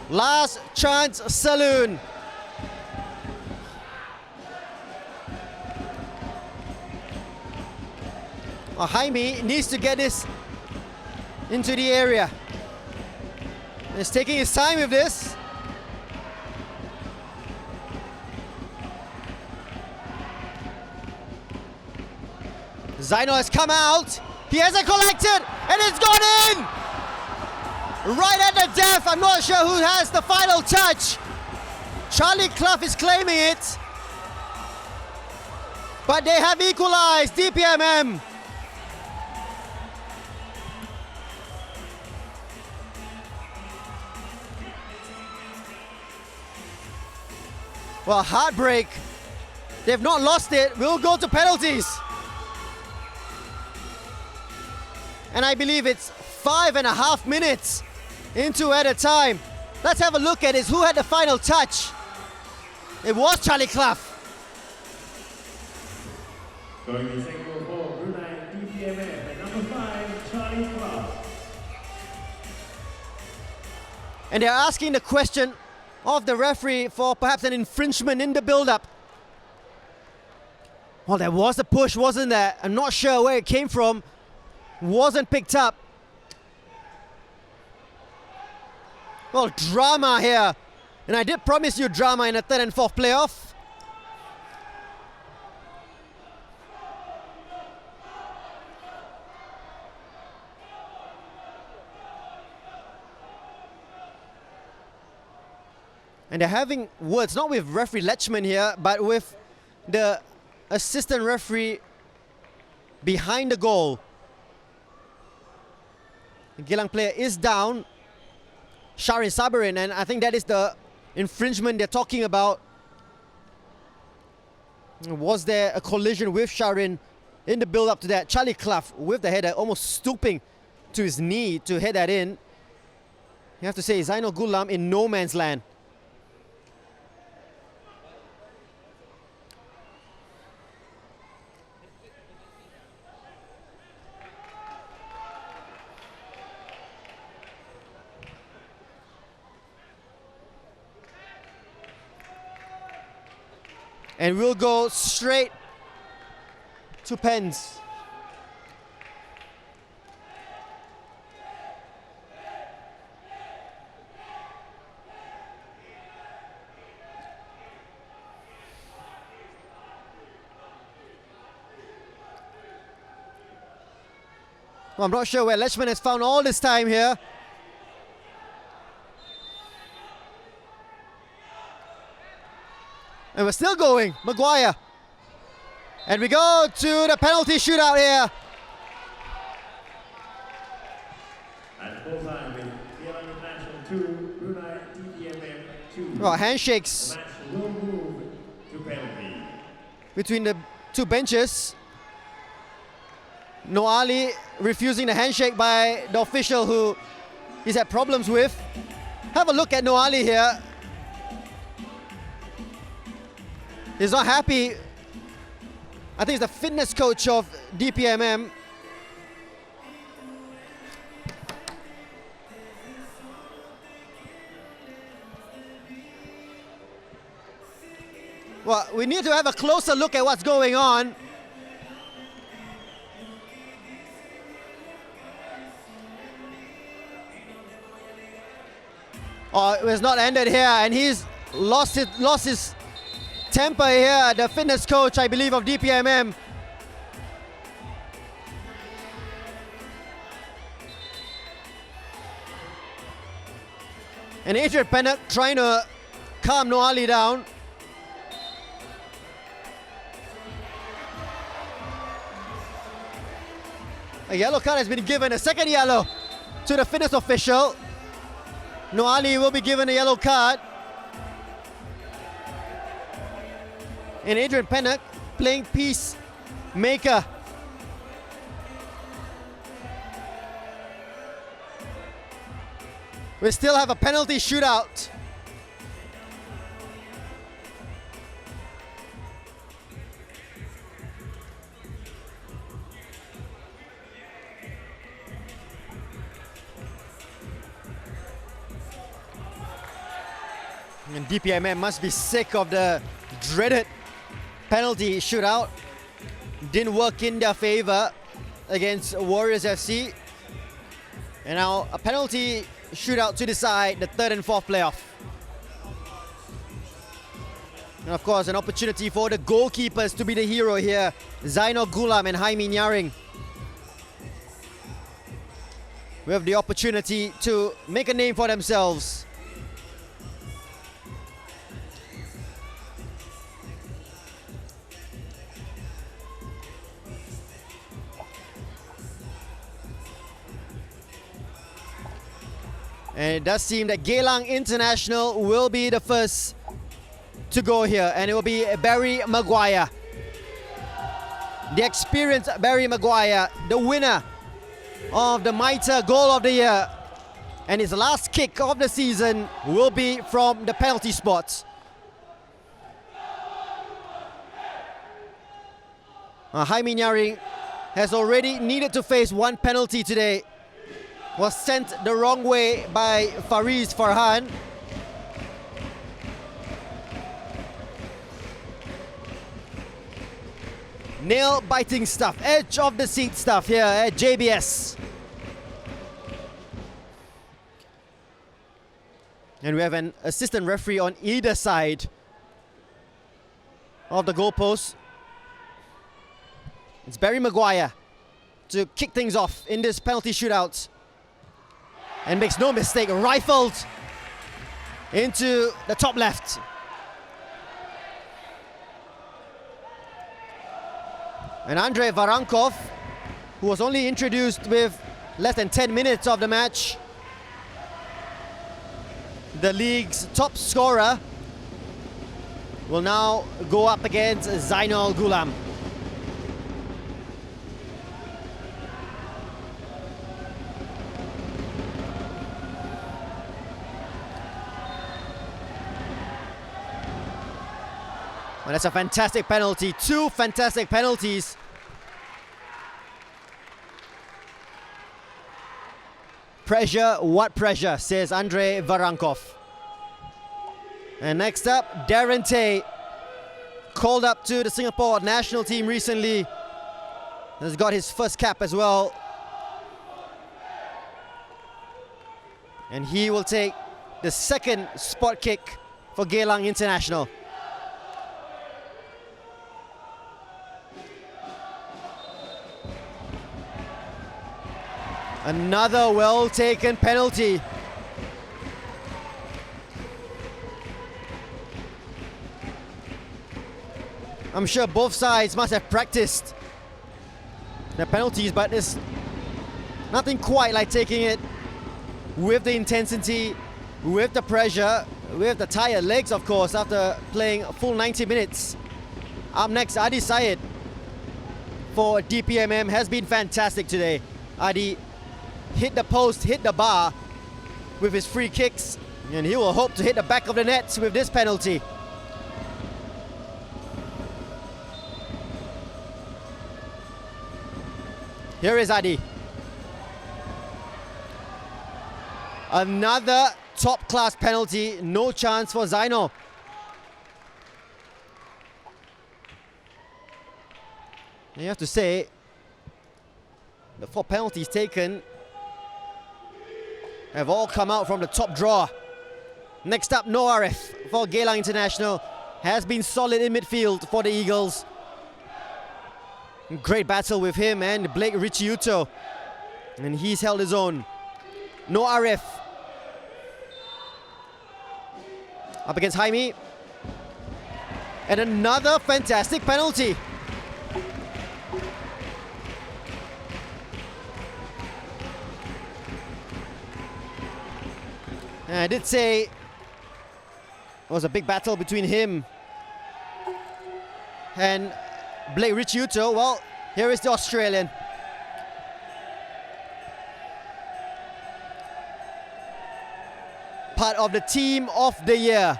Last chance saloon. Jaime needs to get this into the area. He's taking his time with this. Zaino has come out. He hasn't collected, and it's gone in! Right at the death. I'm not sure who has the final touch. Charlie Clough is claiming it. But they have equalized. DPMM. Well, heartbreak. They've not lost it. We'll go to penalties. And I believe it's 5.5 minutes into added time. Let's have a look at this. Who had the final touch? It was Charlie Clough. Going to second goal for Brunei DPMM at number 5, Charlie Clough. And they're asking the question of the referee for perhaps an infringement in the build-up. Well, there was a push, wasn't there? I'm not sure where it came from. Wasn't picked up. Well, drama here. And I did promise you drama in a 3rd and 4th playoff. And they're having words, not with referee Lechman here, but with the assistant referee behind the goal. The Geylang player is down, Sharin Sabarin, and I think that is the infringement they're talking about. Was there a collision with Sharin in the build-up to that? Charlie Clough with the header, almost stooping to his knee to head that in. You have to say, Zainal Gulam in no man's land. And we'll go straight to pens. Well, I'm not sure where Lechman has found all this time here. And we're still going, Maguire. And we go to the penalty shootout here. At full time with Geylang International 2, Brunei DPMM 2. Well, handshakes Match will move to penalty. between the two benches. Noali refusing the handshake by the official who he's had problems with. Have a look at Noali here. He's not happy. I think he's the fitness coach of DPMM. Well, we need to have a closer look at what's going on. Oh, it was not ended here, and he's lost his temper here, the fitness coach, I believe, of DPMM. And Adrian Pennock trying to calm Noali down. A yellow card has been given, a second yellow to the fitness official. Noali will be given a yellow card. And Adrian Pennock playing peacemaker. We still have a penalty shootout. And DPMM must be sick of the dreaded penalty shootout. Didn't work in their favor against Warriors FC. And now a penalty shootout to decide the third and fourth playoff. And of course, an opportunity for the goalkeepers to be the hero here. Zainal Gulam and Haimi Nyaring. We have the opportunity to make a name for themselves. And it does seem that Geylang International will be the first to go here, and it will be Barry Maguire. The experienced Barry Maguire, the winner of the Mitre Goal of the Year. And his last kick of the season will be from the penalty spot. Haimi Nyaring has already needed to face one penalty today. Was sent the wrong way by Fariz Farhan. Nail-biting stuff, edge of the seat stuff here at JBS. And we have an assistant referee on either side of the goalpost. It's Barry Maguire to kick things off in this penalty shootout. And makes no mistake, rifled into the top left. And Andrei Varankov, who was only introduced with less than 10 minutes of the match, the league's top scorer, will now go up against Zainal Gulam. Well, that's a fantastic penalty. 2 fantastic penalties. Pressure, what pressure, says Andrei Varankov. And next up, Darren Tay, called up to the Singapore national team recently. Has got his first cap as well. And he will take the second spot kick for Geylang International. Another well-taken penalty. I'm sure both sides must have practiced the penalties, but it's nothing quite like taking it with the intensity, with the pressure, with the tired legs, of course, after playing a full 90 minutes. Up next, Adi Syed for DPMM has been fantastic today. Adi hit the post, hit the bar with his free kicks, and he will hope to hit the back of the net with this penalty. Here is Adi. Another top-class penalty, no chance for Zaino. You have to say, the 4 penalties taken have all come out from the top drawer. Next up, No Arif for Geylang International. Has been solid in midfield for the Eagles. Great battle with him and Blake Richiuto. And he's held his own. No Arif. Up against Jaime. And another fantastic penalty. And I did say it was a big battle between him and Blake Richiuto. Well, here is the Australian. Part of the team of the year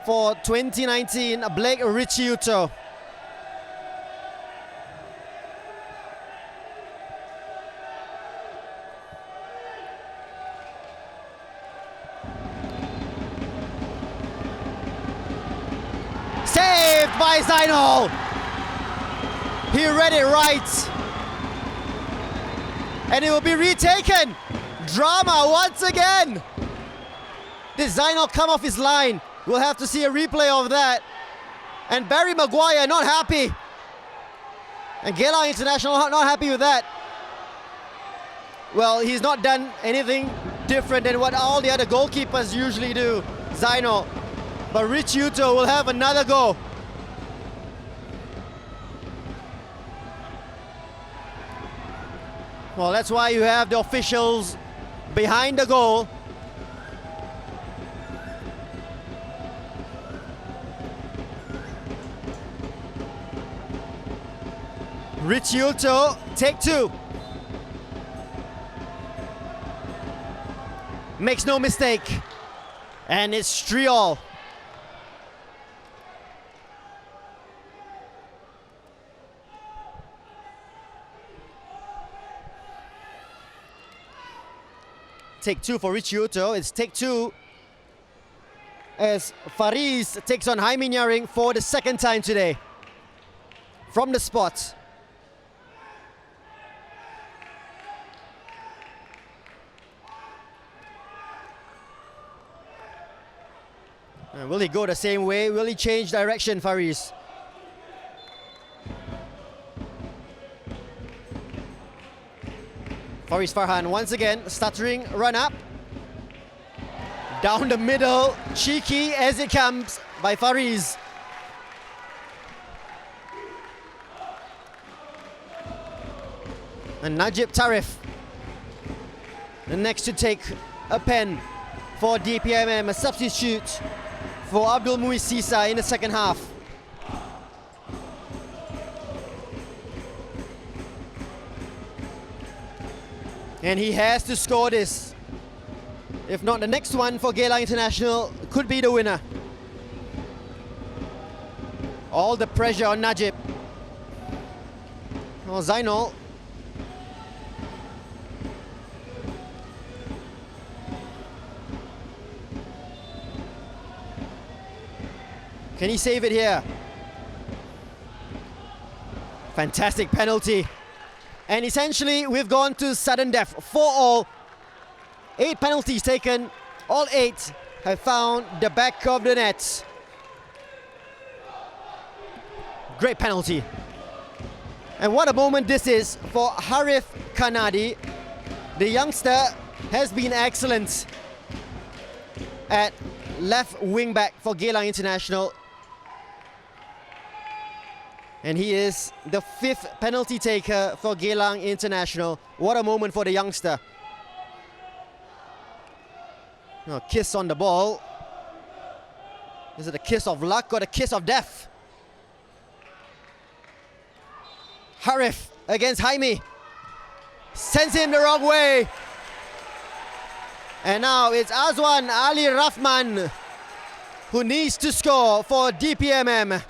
for 2019, Blake Richiuto. Saved by Zainal. He read it right. And it will be retaken. Drama once again. Did Zainal come off his line? We'll have to see a replay of that. And Barry Maguire not happy. And Geylang International not happy with that. Well, he's not done anything different than what all the other goalkeepers usually do, Zainal. But Richiuto will have another go. Well, that's why you have the officials behind the goal. Richiuto, take 2. Makes no mistake. And it's 3-all. Take 2 for Richiuto. It's take 2 as Fariz takes on Jaime Nyaring for the second time today. From the spot. And will he go the same way? Will he change direction, Fariz? Fariz Farhan once again, stuttering run up. Down the middle, cheeky as it comes by Fariz. And Najib Tarif, the next to take a pen for DPMM, a substitute for Abdul Muiz Sisa in the second half. And he has to score this. If not, the next one for Geylang International could be the winner. All the pressure on Najib. Oh, Zainal. Can he save it here? Fantastic penalty. And essentially, we've gone to sudden death. 4-all. 8 penalties taken. All 8 have found the back of the net. Great penalty. And what a moment this is for Harith Kanadi. The youngster has been excellent at left wing back for Geylang International. And he is the 5th penalty taker for Geylang International. What a moment for the youngster. Oh, kiss on the ball. Is it a kiss of luck or the kiss of death? Harith against Jaime. Sends him the wrong way. And now it's Azwan Ali Rahman who needs to score for DPMM.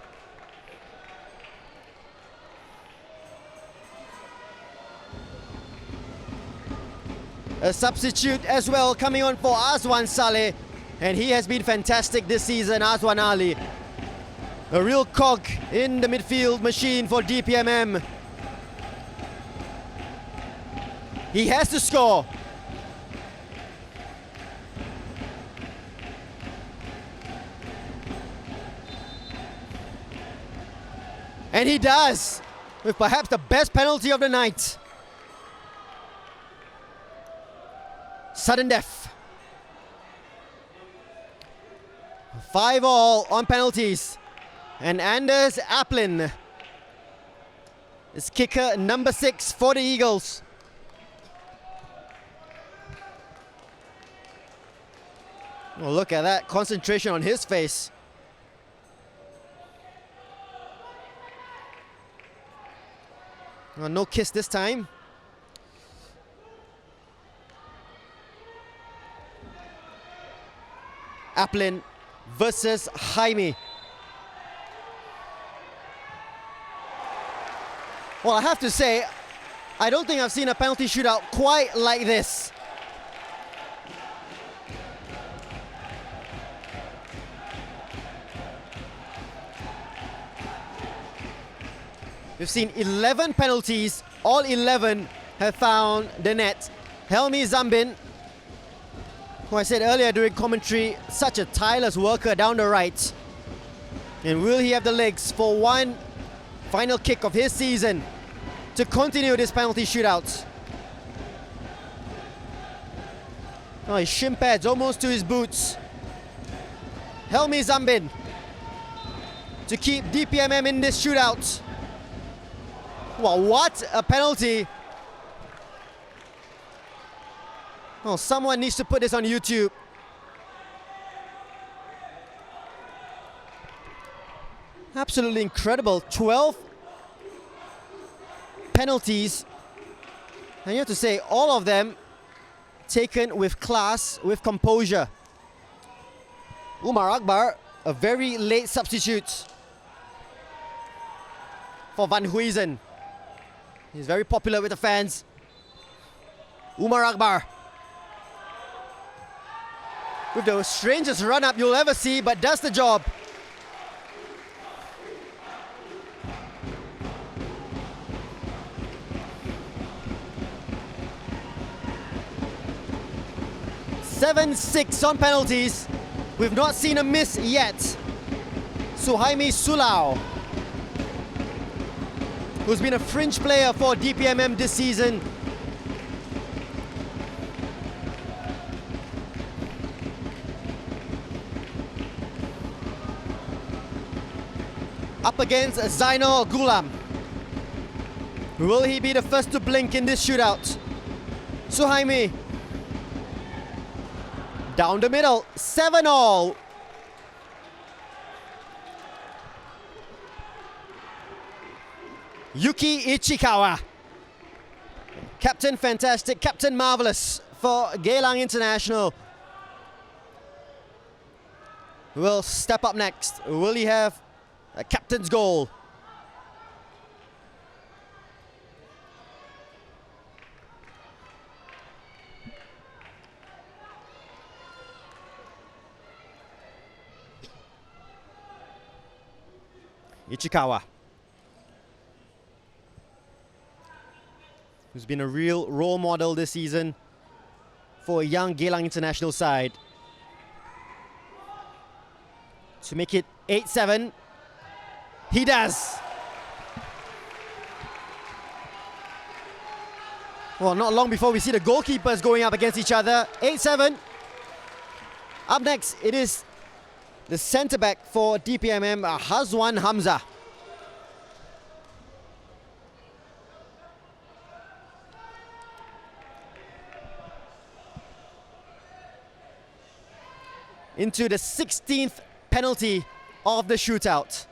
A substitute as well coming on for Azwan Saleh, and he has been fantastic this season, Azwan Ali. A real cog in the midfield machine for DPMM. He has to score. And he does, with perhaps the best penalty of the night. Sudden death. 5-all on penalties. And Anders Aplin is kicker number 6 for the Eagles. Well, look at that concentration on his face. Well, no kiss this time. Aplin versus Jaime. Well, I have to say, I don't think I've seen a penalty shootout quite like this. We've seen 11 penalties, all 11 have found the net. Helmi Zambin, who I said earlier during commentary, such a tireless worker down the right. And will he have the legs for one final kick of his season to continue this penalty shootout? Oh, his shin pads almost to his boots. Helmi Zambin to keep DPMM in this shootout. Wow, what a penalty. Oh, someone needs to put this on YouTube. Absolutely incredible. 12 penalties. And you have to say, all of them taken with class, with composure. Umar Akbar, a very late substitute for Van Huyzen. He's very popular with the fans. Umar Akbar. With the strangest run-up you'll ever see, but does the job. Seven, 6 on penalties. We've not seen a miss yet. Suhaimi Sulau, who's been a fringe player for DPMM this season. Up against Zainal Gulam. Will he be the first to blink in this shootout? Suhaimi. Down the middle, 7-all. Yuki Ichikawa. Captain Fantastic, Captain Marvelous for Geylang International. Will step up next. Will he have a captain's goal? Ichikawa, who's been a real role model this season for a young Geylang International side. To make it 8-7, he does. Well, not long before we see the goalkeepers going up against each other. 8-7. Up next, it is the centre-back for DPMM, Hazwan Hamza. Into the 16th penalty of the shootout.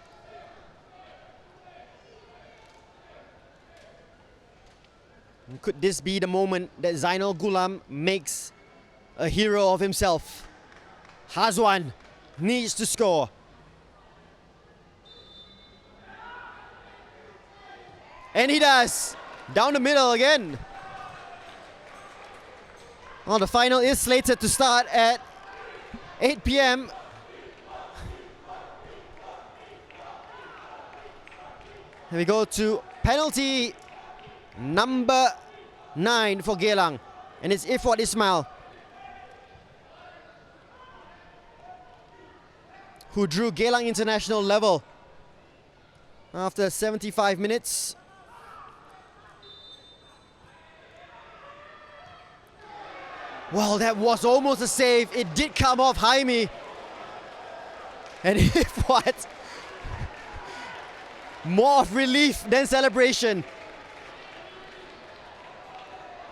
Could this be the moment that Zainal Gulam makes a hero of himself? Hazwan needs to score. And he does. Down the middle again. Well, the final is slated to start at 8 p.m. Here we go to penalty number 9 for Geylang. And it's Ifwat Ismail, who drew Geylang International level after 75 minutes. Well, that was almost a save. It did come off Jaime. And Ifwat, more of relief than celebration.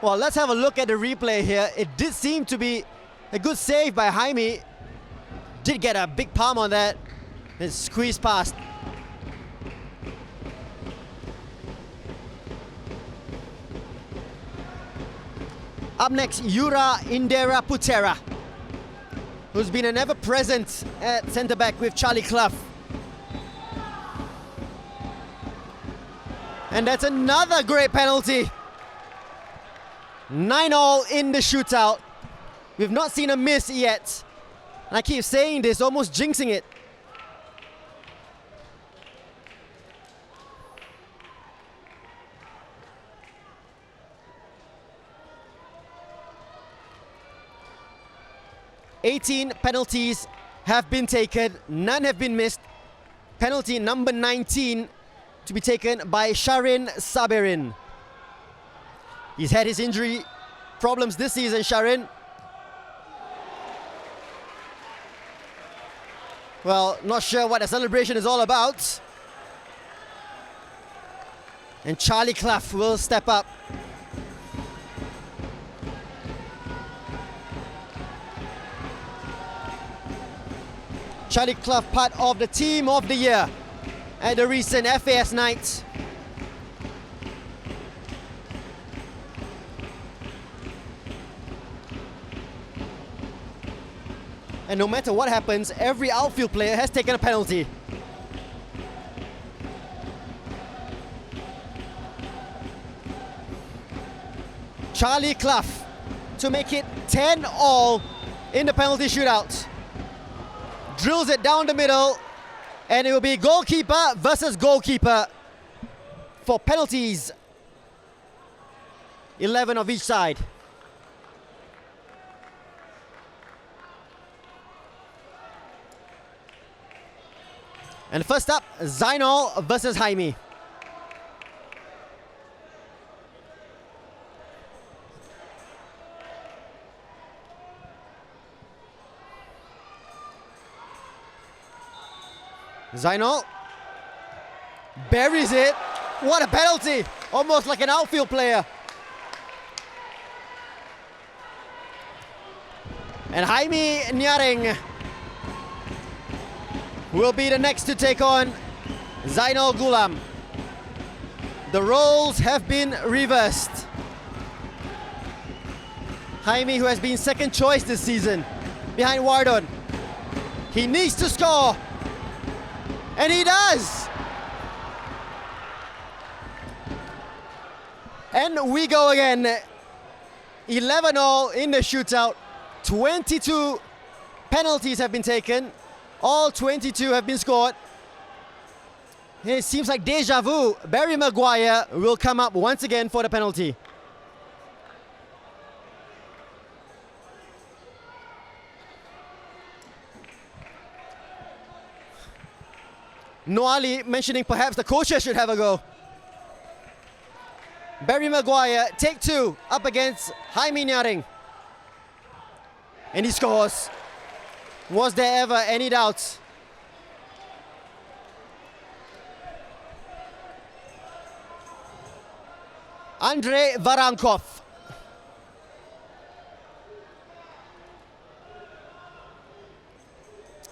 Well, let's have a look at the replay here. It did seem to be a good save by Jaime. Did get a big palm on that. It's squeezed past. Up next, Yura Indera Putera, who's been an ever-present at centre-back with Charlie Clough. And that's another great penalty. 9-all in the shootout. We've not seen a miss yet. And I keep saying this, almost jinxing it. "18 penalties have been taken, none have been missed." Penalty number 19 to be taken by Sharin Saberin. He's had his injury problems this season, Sharin. Well, not sure what the celebration is all about. And Charlie Clough will step up. Charlie Clough, part of the Team of the Year at the recent FAS night. And no matter what happens, every outfield player has taken a penalty. Charlie Clough to make it 10-all in the penalty shootout. Drills it down the middle, and it will be goalkeeper versus goalkeeper for penalties. 11 of each side. And first up, Zainal versus Jaime. Zainal buries it. What a penalty! almost like an outfield player. And Jaime Nyaring will be the next to take on Zainal Gulam. The roles have been reversed. Jaime, who has been second choice this season behind Wardon. He needs to score. And he does. And we go again. 11-all in the shootout. 22 penalties have been taken. All 22 have been scored. It seems like deja vu. Barry Maguire will come up once again for the penalty. Noali mentioning perhaps the coaches should have a go. Barry Maguire, take two, up against Jaime Nyaring. And he scores. Was there ever any doubt? Andrei Varankov.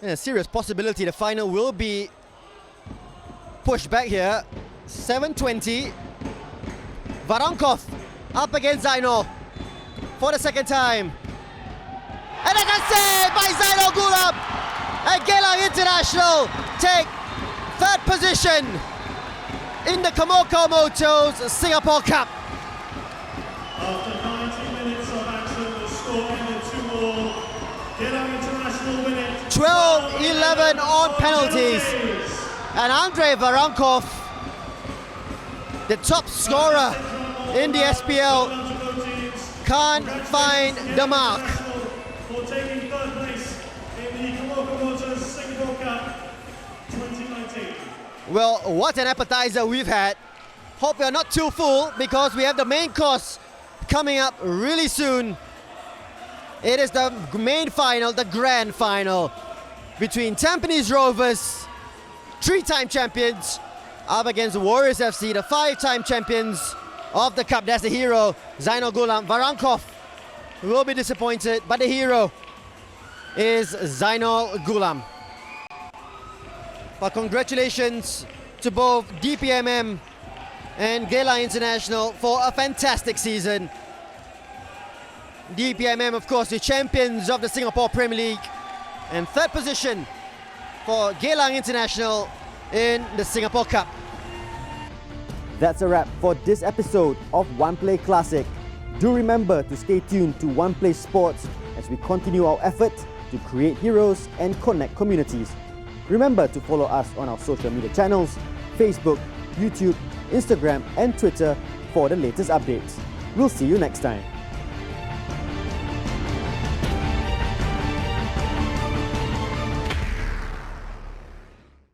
A serious possibility the final will be pushed back here. 7:20. Varankov up against Zainal for the second time. And it's a save by Zainal Gulam. And Geylang International take third position in the Komoko Motos Singapore Cup. After 90 minutes of action, the score ended 2-2. Geylang International win it. 12-11 on penalties. And Andrei Varankov, the top scorer in the SPL, can't find the mark. For taking third place in the Komoko Motors Singapore Cup 2019. Well, what an appetizer we've had. Hope you're not too full because we have the main course coming up really soon. It is the main final, the grand final between Tampines Rovers, three-time champions, up against Warriors FC, the five-time champions of the cup. That's the hero, Zainal Gulam. Varankov will be disappointed, but the hero is Zainal Gulam. But congratulations to both DPMM and Geylang International for a fantastic season. DPMM, of course, the champions of the Singapore Premier League, and third position for Geylang International in the Singapore Cup. That's a wrap for this episode of One Play Classic. Do remember to stay tuned to One Play Sports as we continue our effort to create heroes and connect communities. Remember to follow us on our social media channels, Facebook, YouTube, Instagram and Twitter for the latest updates. We'll see you next time.